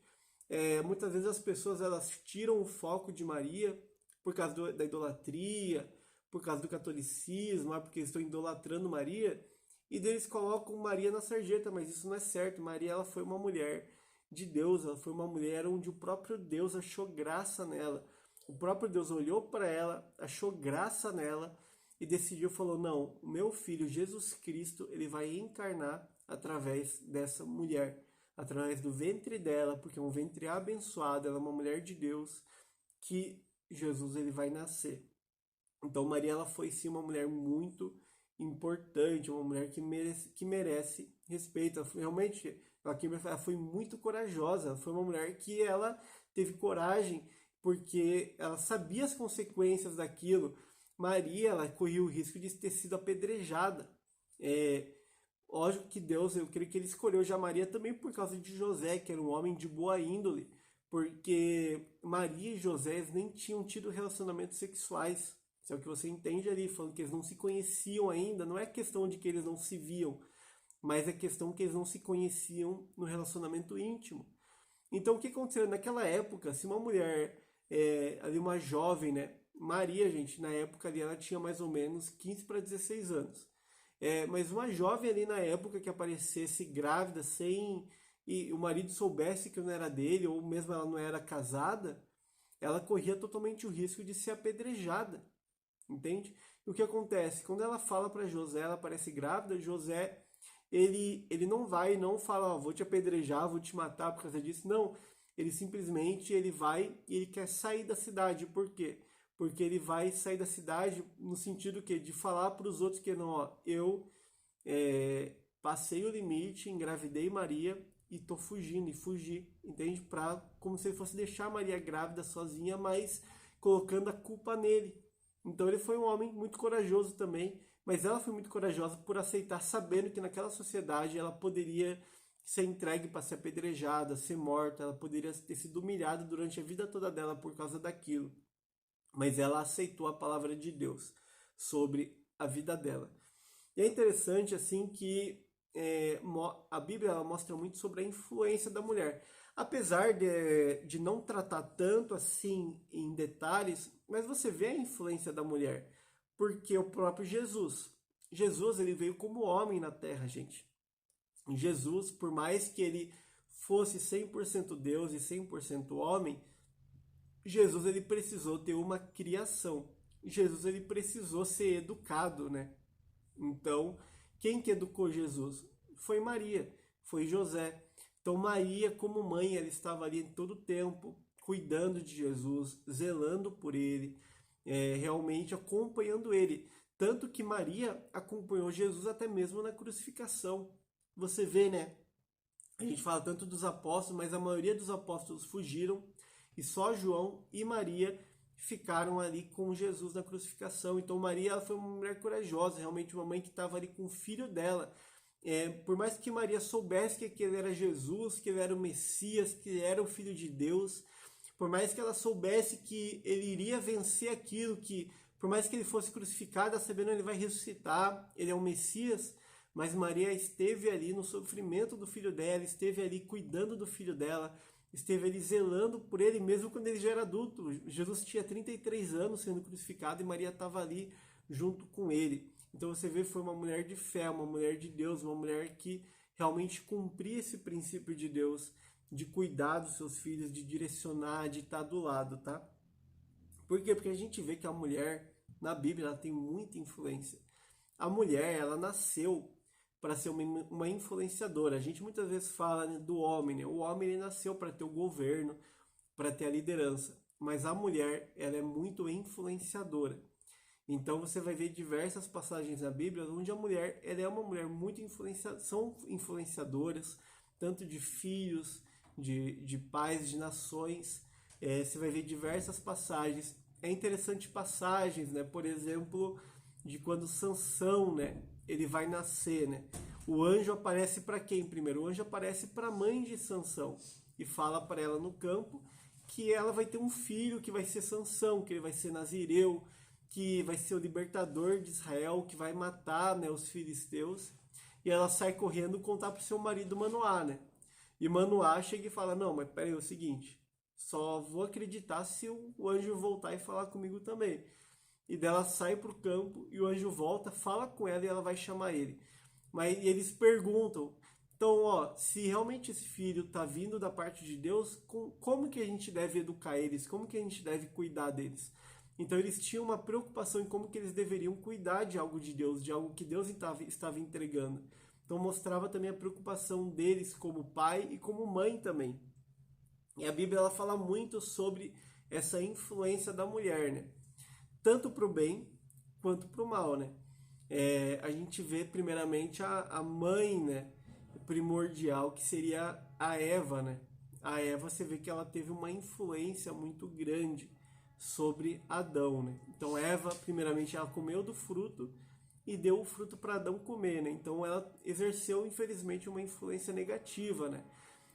Muitas vezes as pessoas elas tiram o foco de Maria por causa da idolatria, por causa do catolicismo, porque eles estão idolatrando Maria, e eles colocam Maria na sarjeta, mas isso não é certo. Maria ela foi uma mulher de Deus, ela foi uma mulher onde o próprio Deus achou graça nela. O próprio Deus olhou para ela, achou graça nela e decidiu, falou, não, o meu filho Jesus Cristo, ele vai encarnar através dessa mulher, através do ventre dela, porque é um ventre abençoado, ela é uma mulher de Deus, que Jesus ele vai nascer. Então Maria ela foi sim uma mulher muito importante, uma mulher que merece respeito. Realmente, ela foi muito corajosa, ela foi uma mulher que ela teve coragem, porque ela sabia as consequências daquilo. Maria, ela corria o risco de ter sido apedrejada. Lógico que Deus, eu creio que ele escolheu já Maria também por causa de José, que era um homem de boa índole, porque Maria e José nem tinham tido relacionamentos sexuais. Isso é o que você entende ali, falando que eles não se conheciam ainda. Não é questão de que eles não se viam, mas é questão que eles não se conheciam no relacionamento íntimo. Então o que aconteceu? Naquela época, se uma mulher, ali uma jovem, né? Maria, gente, na época ali ela tinha mais ou menos 15 para 16 anos. Mas uma jovem ali na época que aparecesse grávida sem e o marido soubesse que não era dele, ou mesmo ela não era casada, ela corria totalmente o risco de ser apedrejada. Entende? E o que acontece? Quando ela fala para José, ela aparece grávida, José, ele não vai, não fala, vou te apedrejar, vou te matar por causa disso. Não, ele simplesmente ele vai e ele quer sair da cidade. Por quê? Porque ele vai sair da cidade no sentido que de falar para os outros que não, ó, eu passei o limite, engravidei Maria e tô fugindo e fugi, entende? Como se ele fosse deixar Maria grávida sozinha, mas colocando a culpa nele. Então ele foi um homem muito corajoso também, mas ela foi muito corajosa por aceitar, sabendo que naquela sociedade ela poderia ser entregue para ser apedrejada, ser morta, ela poderia ter sido humilhada durante a vida toda dela por causa daquilo. Mas ela aceitou a palavra de Deus sobre a vida dela. E é interessante assim que a Bíblia ela mostra muito sobre a influência da mulher. Apesar de não tratar tanto assim em detalhes, mas você vê a influência da mulher. Porque o próprio Jesus ele veio como homem na terra, gente. Jesus, por mais que ele fosse 100% Deus e 100% homem, Jesus ele precisou ter uma criação. Jesus ele precisou ser educado, né? Então, quem que educou Jesus? Foi Maria, foi José. Então Maria, como mãe, ela estava ali em todo o tempo, cuidando de Jesus, zelando por ele, realmente acompanhando ele. Tanto que Maria acompanhou Jesus até mesmo na crucificação. Você vê, né? A gente fala tanto dos apóstolos, mas a maioria dos apóstolos fugiram e só João e Maria ficaram ali com Jesus na crucificação. Então Maria ela foi uma mulher corajosa, realmente uma mãe que estava ali com o filho dela. Por mais que Maria soubesse que ele era Jesus, que ele era o Messias, que ele era o Filho de Deus, por mais que ela soubesse que ele iria vencer aquilo, que por mais que ele fosse crucificado, sabendo que ele vai ressuscitar, ele é o Messias, mas Maria esteve ali no sofrimento do filho dela, esteve ali cuidando do filho dela, esteve ali zelando por ele mesmo quando ele já era adulto. Jesus tinha 33 anos sendo crucificado e Maria estava ali junto com ele. Então você vê, foi uma mulher de fé, uma mulher de Deus, uma mulher que realmente cumpria esse princípio de Deus, de cuidar dos seus filhos, de direcionar, de estar do lado, tá? Por quê? Porque a gente vê que a mulher, na Bíblia, ela tem muita influência. A mulher, ela nasceu para ser uma influenciadora. A gente muitas vezes fala, né, do homem, né? O homem ele nasceu para ter o governo, para ter a liderança. Mas a mulher, ela é muito influenciadora. Então você vai ver diversas passagens na Bíblia onde a mulher, ela é uma mulher muito são influenciadoras, tanto de filhos, de pais, de nações. Você vai ver diversas passagens. É interessante passagens, né? Por exemplo, de quando Sansão, né? Ele vai nascer, né? O anjo aparece para quem primeiro? O anjo aparece para a mãe de Sansão e fala para ela no campo que ela vai ter um filho que vai ser Sansão, que ele vai ser nazireu, que vai ser o libertador de Israel, que vai matar, né, os filisteus. E ela sai correndo contar para o seu marido Manoá, né? E Manoá chega e fala, não, mas peraí, é o seguinte, só vou acreditar se o anjo voltar e falar comigo também. E dela sai para o campo e o anjo volta, fala com ela e ela vai chamar ele. Mas eles perguntam, então, ó, se realmente esse filho está vindo da parte de Deus, como que a gente deve educar eles? Como que a gente deve cuidar deles? Então eles tinham uma preocupação em como que eles deveriam cuidar de algo de Deus, de algo que Deus estava entregando. Então mostrava também a preocupação deles como pai e como mãe também. E a Bíblia ela fala muito sobre essa influência da mulher, né? Tanto para o bem quanto para o mal, né? A gente vê primeiramente a mãe, né, primordial, que seria a Eva, né? A Eva, você vê que ela teve uma influência muito grande sobre Adão, né? Então Eva, primeiramente, ela comeu do fruto e deu o fruto para Adão comer, né? Então ela exerceu, infelizmente, uma influência negativa, né?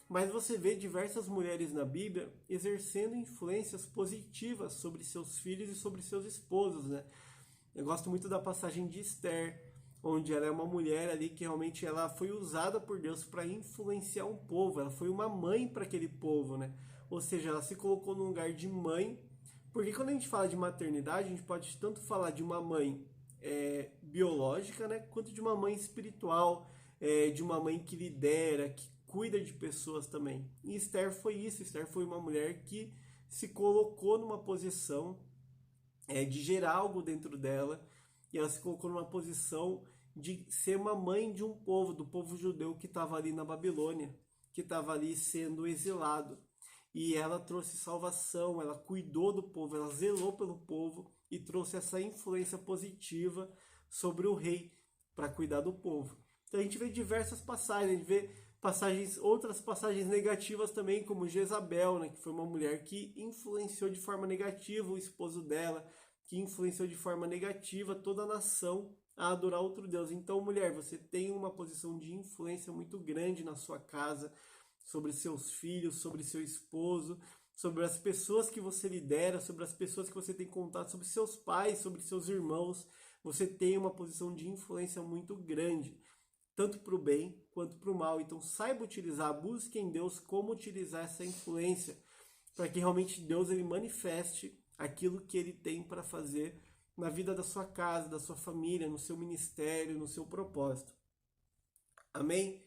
Mas você vê diversas mulheres na Bíblia exercendo influências positivas sobre seus filhos e sobre seus esposos, né? Eu gosto muito da passagem de Esther, onde ela é uma mulher ali que realmente ela foi usada por Deus para influenciar um povo. Ela foi uma mãe para aquele povo, né? Ou seja, ela se colocou no lugar de mãe. Porque quando a gente fala de maternidade, a gente pode tanto falar de uma mãe biológica, né? Quanto de uma mãe espiritual, de uma mãe que lidera, que cuida de pessoas também. E Esther foi isso. Esther foi uma mulher que se colocou numa posição de gerar algo dentro dela, e ela se colocou numa posição de ser uma mãe de um povo, do povo judeu que estava ali na Babilônia, que estava ali sendo exilado. E ela trouxe salvação, ela cuidou do povo, ela zelou pelo povo e trouxe essa influência positiva sobre o rei para cuidar do povo. Então a gente vê diversas passagens, a gente vê outras passagens negativas também, como Jezabel, né, que foi uma mulher que influenciou de forma negativa o esposo dela, que influenciou de forma negativa toda a nação a adorar outro Deus. Então, mulher, você tem uma posição de influência muito grande na sua casa, sobre seus filhos, sobre seu esposo, sobre as pessoas que você lidera, sobre as pessoas que você tem contato, sobre seus pais, sobre seus irmãos. Você tem uma posição de influência muito grande, tanto para o bem quanto para o mal. Então saiba utilizar, busque em Deus como utilizar essa influência, para que realmente Deus ele manifeste aquilo que ele tem para fazer na vida da sua casa, da sua família, no seu ministério, no seu propósito. Amém?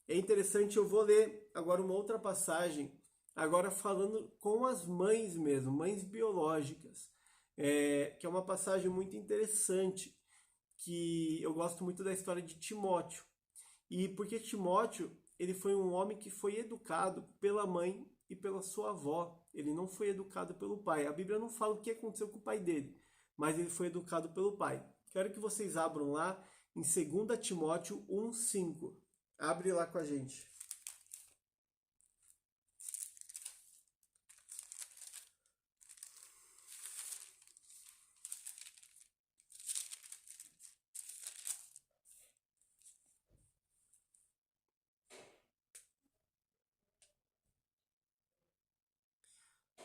É interessante, eu vou ler agora uma outra passagem, agora falando com as mães mesmo, mães biológicas, que é uma passagem muito interessante, que eu gosto muito da história de Timóteo. E porque Timóteo, ele foi um homem que foi educado pela mãe e pela sua avó. Ele não foi educado pelo pai. A Bíblia não fala o que aconteceu com o pai dele, mas ele foi educado pelo pai. Quero que vocês abram lá em 2 Timóteo 1:5. Abre lá com a gente.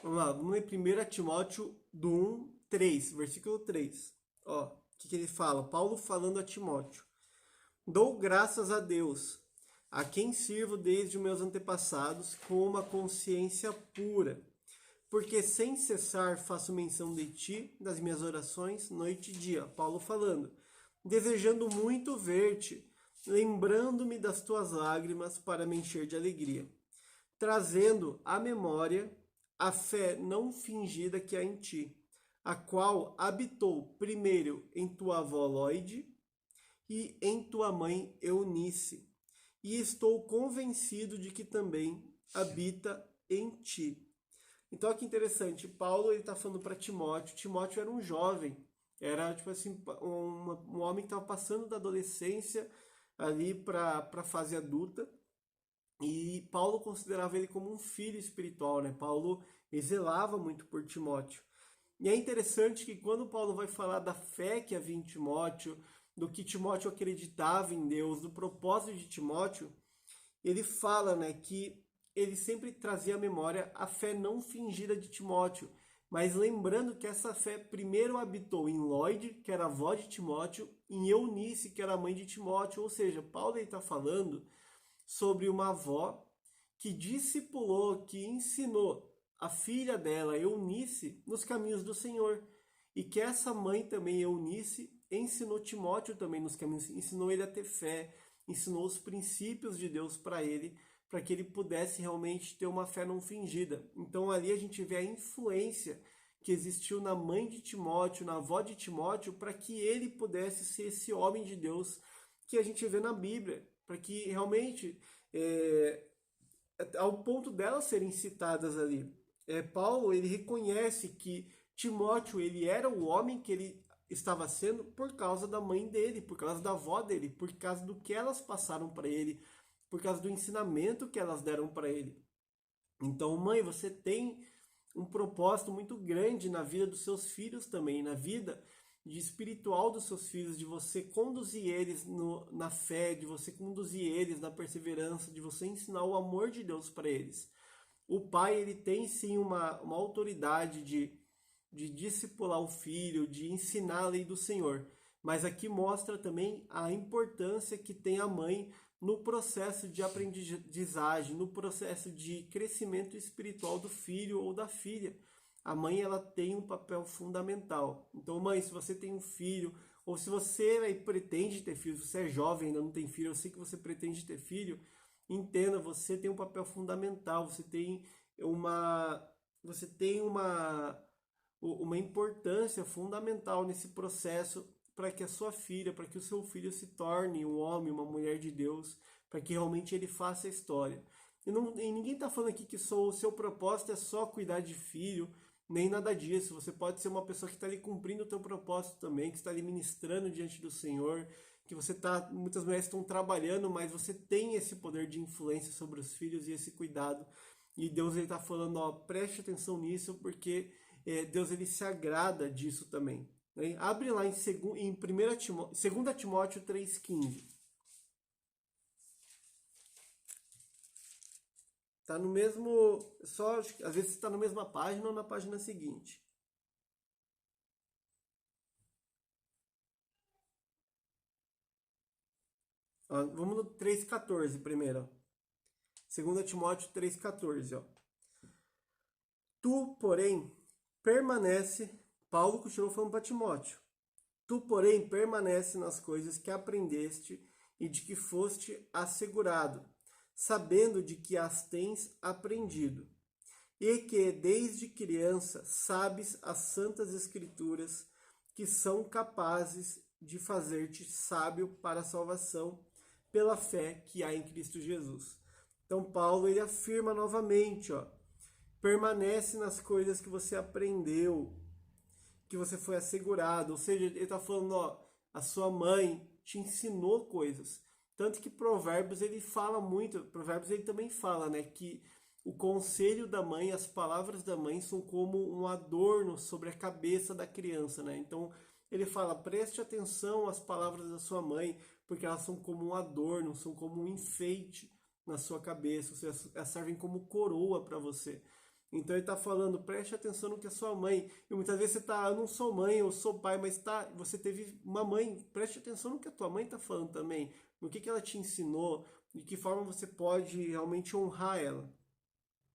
Vamos lá, vamos ler 1 Timóteo do 1:3, versículo 3. Ó, o que ele fala? Paulo falando a Timóteo. Dou graças a Deus, a quem sirvo desde os meus antepassados com uma consciência pura, porque sem cessar faço menção de ti, das minhas orações, noite e dia. Paulo falando, desejando muito ver-te, lembrando-me das tuas lágrimas para me encher de alegria, trazendo à memória a fé não fingida que há em ti, a qual habitou primeiro em tua avó Lóide e em tua mãe Eunice, e estou convencido de que também habita em ti. Então, olha que interessante, Paulo está falando para Timóteo. Timóteo era um jovem, era tipo assim, um homem que estava passando da adolescência ali para a fase adulta, e Paulo considerava ele como um filho espiritual, né? Paulo zelava muito por Timóteo. E é interessante que quando Paulo vai falar da fé que havia em Timóteo, do que Timóteo acreditava em Deus, do propósito de Timóteo, ele fala, né, que ele sempre trazia à memória a fé não fingida de Timóteo, mas lembrando que essa fé primeiro habitou em Lóide, que era a avó de Timóteo, em Eunice, que era a mãe de Timóteo, ou seja, Paulo está falando sobre uma avó que discipulou, que ensinou a filha dela, Eunice, nos caminhos do Senhor. E que essa mãe também, Eunice, ensinou Timóteo também nos caminhos, ensinou ele a ter fé, ensinou os princípios de Deus para que ele pudesse realmente ter uma fé não fingida. Então ali a gente vê a influência que existiu na mãe de Timóteo, na avó de Timóteo, para que ele pudesse ser esse homem de Deus que a gente vê na Bíblia, para que realmente, ao ponto delas serem citadas ali, Paulo ele reconhece que Timóteo ele era o homem que ele estava sendo por causa da mãe dele, por causa da avó dele, por causa do que elas passaram para ele, por causa do ensinamento que elas deram para ele. Então, mãe, você tem um propósito muito grande na vida dos seus filhos também, na vida espiritual dos seus filhos, de você conduzir eles na fé, de você conduzir eles na perseverança, de você ensinar o amor de Deus para eles. O pai ele tem sim uma autoridade de discipular o filho, de ensinar a lei do Senhor. Mas aqui mostra também a importância que tem a mãe no processo de aprendizagem, no processo de crescimento espiritual do filho ou da filha. A mãe ela tem um papel fundamental. Então, mãe, se você tem um filho, ou se você pretende ter filho, se você é jovem e ainda não tem filho, eu sei que você pretende ter filho, entenda, você tem um papel fundamental, você tem uma importância fundamental nesse processo para que a sua filha, para que o seu filho se torne um homem, uma mulher de Deus, para que realmente ele faça a história. E ninguém está falando aqui que o seu propósito é só cuidar de filho, nem nada disso. Você pode ser uma pessoa que está ali cumprindo o teu propósito também, que está ali ministrando diante do Senhor, que muitas mulheres estão trabalhando, mas você tem esse poder de influência sobre os filhos e esse cuidado. E Deus está falando, ó, preste atenção nisso, porque Deus ele se agrada disso também. Né? Abre lá em 2 Timóteo 3,15. Tá no mesmo. Às vezes está na mesma página ou na página seguinte. Ó, vamos no 3,14 primeiro. 2 Timóteo 3,14. Tu, porém, permanece. Paulo continuou falando para Timóteo. Tu, porém, permanece nas coisas que aprendeste e de que foste assegurado, sabendo de que as tens aprendido, e que desde criança sabes as santas escrituras, que são capazes de fazer-te sábio para a salvação pela fé que há em Cristo Jesus. Então Paulo ele afirma novamente, permanece nas coisas que você aprendeu, que você foi assegurado. Ou seja, ele está falando, a sua mãe te ensinou coisas. Tanto que Provérbios ele fala muito, Provérbios ele também fala, né, que o conselho da mãe, as palavras da mãe são como um adorno sobre a cabeça da criança, né? Então ele fala, preste atenção às palavras da sua mãe, porque elas são como um adorno, são como um enfeite na sua cabeça, ou seja, elas servem como coroa para você. Então ele está falando, preste atenção no que a sua mãe, e muitas vezes eu não sou mãe, eu sou pai, mas você teve uma mãe, preste atenção no que a tua mãe está falando também, no que ela te ensinou, de que forma você pode realmente honrar ela.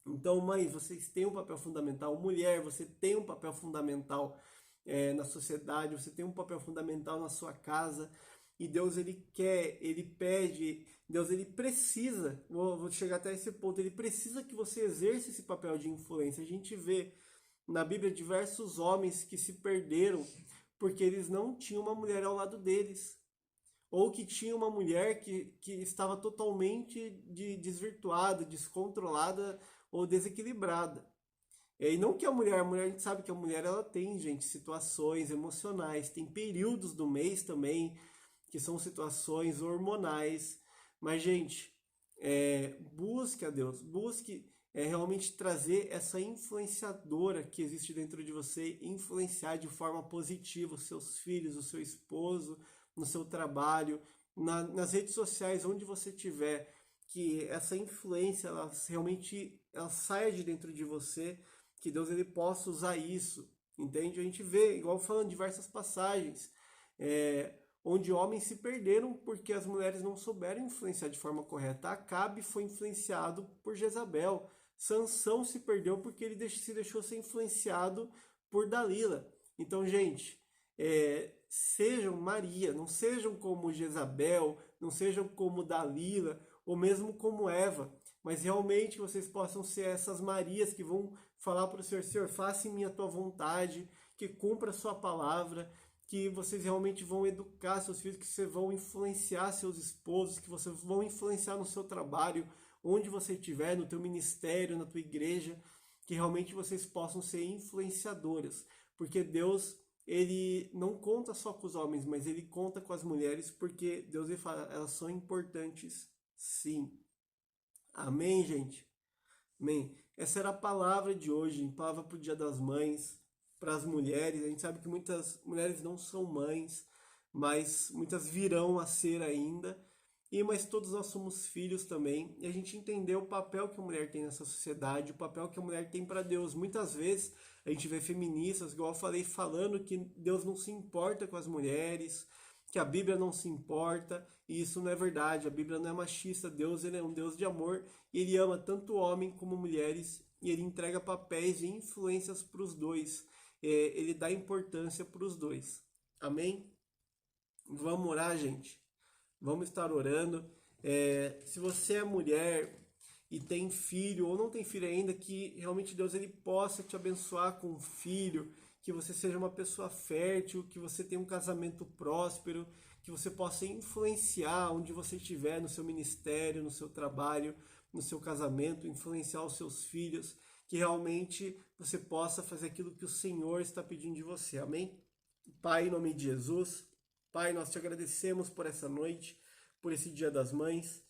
Então, mãe, vocês têm um papel fundamental, mulher, você tem um papel fundamental na sociedade, você tem um papel fundamental na sua casa, e Deus ele quer, ele pede, Deus ele precisa, vou chegar até esse ponto, ele precisa que você exerça esse papel de influência. A gente vê na Bíblia diversos homens que se perderam porque eles não tinham uma mulher ao lado deles, ou que tinha uma mulher que estava totalmente desvirtuada, descontrolada ou desequilibrada. E não que a mulher a gente sabe que a mulher ela tem, gente, situações emocionais, tem períodos do mês também, que são situações hormonais. Mas, gente, busque a Deus, busque realmente trazer essa influenciadora que existe dentro de você, influenciar de forma positiva os seus filhos, o seu esposo, no seu trabalho, nas redes sociais, onde você estiver, que essa influência ela realmente ela saia de dentro de você, que Deus ele possa usar isso, entende? A gente vê, igual falando diversas passagens, onde homens se perderam porque as mulheres não souberam influenciar de forma correta. Acabe foi influenciado por Jezabel. Sansão se perdeu porque ele se deixou ser influenciado por Dalila. Então, gente, sejam Maria, não sejam como Jezabel, não sejam como Dalila, ou mesmo como Eva, mas realmente vocês possam ser essas Marias que vão falar para o Senhor, Senhor, faça em mim a tua vontade, que cumpra a sua palavra, que vocês realmente vão educar seus filhos, que vocês vão influenciar seus esposos, que vocês vão influenciar no seu trabalho, onde você estiver, no teu ministério, na tua igreja, que realmente vocês possam ser influenciadoras, porque Deus, ele não conta só com os homens, mas ele conta com as mulheres, porque Deus ele fala, elas são importantes sim. Amém, gente? Amém. Essa era a palavra de hoje, palavra para o Dia das Mães, para as mulheres. A gente sabe que muitas mulheres não são mães, mas muitas virão a ser ainda. Mas todos nós somos filhos também. E a gente entender o papel que a mulher tem nessa sociedade, o papel que a mulher tem para Deus. Muitas vezes a gente vê feministas, igual eu falei, falando que Deus não se importa com as mulheres, que a Bíblia não se importa, e isso não é verdade. A Bíblia não é machista. Deus ele é um Deus de amor, e ele ama tanto homem como mulheres, e ele entrega papéis e influências para os dois. Ele dá importância para os dois. Amém? Vamos orar, gente. Vamos estar orando. Se você é mulher e tem filho ou não tem filho ainda, que realmente Deus ele possa te abençoar com um filho, que você seja uma pessoa fértil, que você tenha um casamento próspero, que você possa influenciar onde você estiver, no seu ministério, no seu trabalho, no seu casamento, influenciar os seus filhos, que realmente você possa fazer aquilo que o Senhor está pedindo de você. Amém? Pai, em nome de Jesus, Pai, nós te agradecemos por essa noite, por esse Dia das Mães,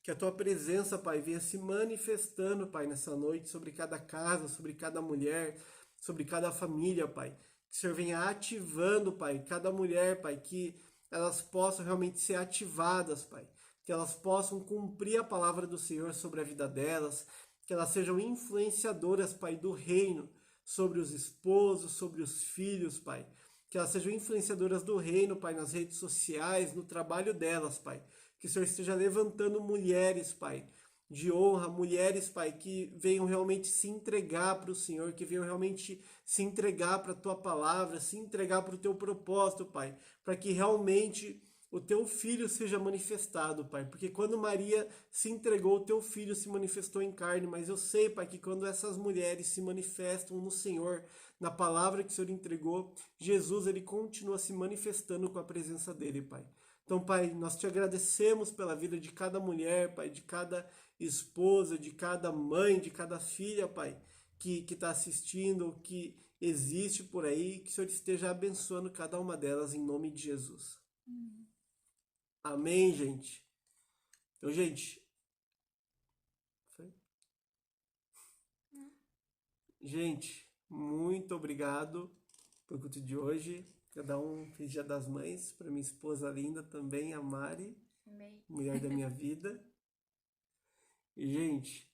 que a tua presença, Pai, venha se manifestando, Pai, nessa noite, sobre cada casa, sobre cada mulher, sobre cada família, Pai. Que o Senhor venha ativando, Pai, cada mulher, Pai, que elas possam realmente ser ativadas, Pai. Que elas possam cumprir a palavra do Senhor sobre a vida delas, que elas sejam influenciadoras, Pai, do reino, sobre os esposos, sobre os filhos, Pai. Que elas sejam influenciadoras do reino, Pai, nas redes sociais, no trabalho delas, Pai. Que o Senhor esteja levantando mulheres, Pai, de honra, mulheres, Pai, que venham realmente se entregar para o Senhor, que venham realmente se entregar para a Tua palavra, se entregar para o Teu propósito, Pai, para que realmente o Teu Filho seja manifestado, Pai, porque quando Maria se entregou, o Teu Filho se manifestou em carne, mas eu sei, Pai, que quando essas mulheres se manifestam no Senhor, na palavra que o Senhor entregou, Jesus, ele continua se manifestando com a presença dele, Pai. Então, Pai, nós te agradecemos pela vida de cada mulher, Pai, de cada esposa, de cada mãe, de cada filha, Pai, que está assistindo, que existe por aí, que o Senhor esteja abençoando cada uma delas em nome de Jesus. Amém, gente? Então, gente... Gente, muito obrigado pelo culto de hoje. Cada um feliz Dia das Mães. Para minha esposa linda também, a Mari. Amém. Mulher da minha vida. E, gente,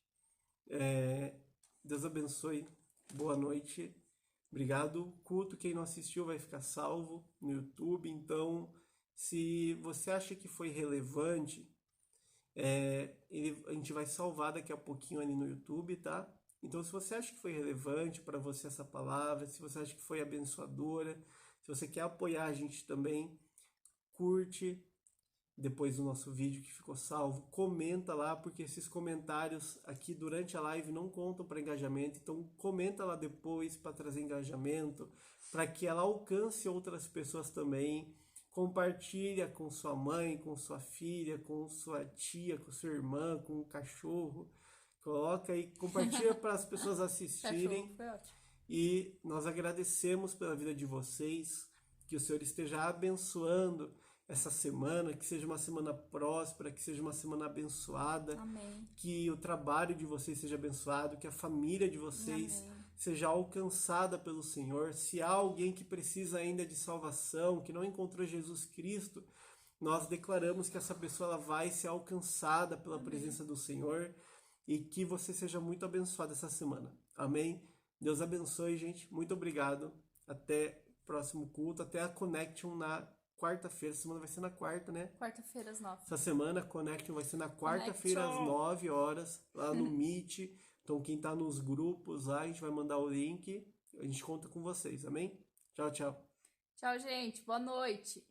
Deus abençoe. Boa noite. Obrigado. Culto, quem não assistiu vai ficar salvo no YouTube. Então, se você acha que foi relevante, a gente vai salvar daqui a pouquinho ali no YouTube, tá? Então, se você acha que foi relevante para você essa palavra, se você acha que foi abençoadora, se você quer apoiar a gente também, curte depois do nosso vídeo que ficou salvo, comenta lá, porque esses comentários aqui durante a live não contam para engajamento, então comenta lá depois para trazer engajamento, para que ela alcance outras pessoas também. Compartilha com sua mãe, com sua filha, com sua tia, com sua irmã, com o cachorro. Coloca e compartilha para as pessoas assistirem. E nós agradecemos pela vida de vocês, que o Senhor esteja abençoando essa semana, que seja uma semana próspera, que seja uma semana abençoada. Amém. Que o trabalho de vocês seja abençoado, que a família de vocês Amém. seja alcançada pelo Senhor. Se há alguém que precisa ainda de salvação, que não encontrou Jesus Cristo, nós declaramos que essa pessoa ela vai ser alcançada pela presença do Senhor e que você seja muito abençoado essa semana. Amém? Deus abençoe, gente. Muito obrigado. Até o próximo culto, até a Connection na quarta-feira. Essa semana vai ser na quarta, né? Quarta-feira às 9. Essa semana a Connection vai ser na quarta-feira às 9 horas, lá no Meet. Então quem tá nos grupos lá, a gente vai mandar o link. A gente conta com vocês, amém? Tchau, tchau. Tchau, gente. Boa noite.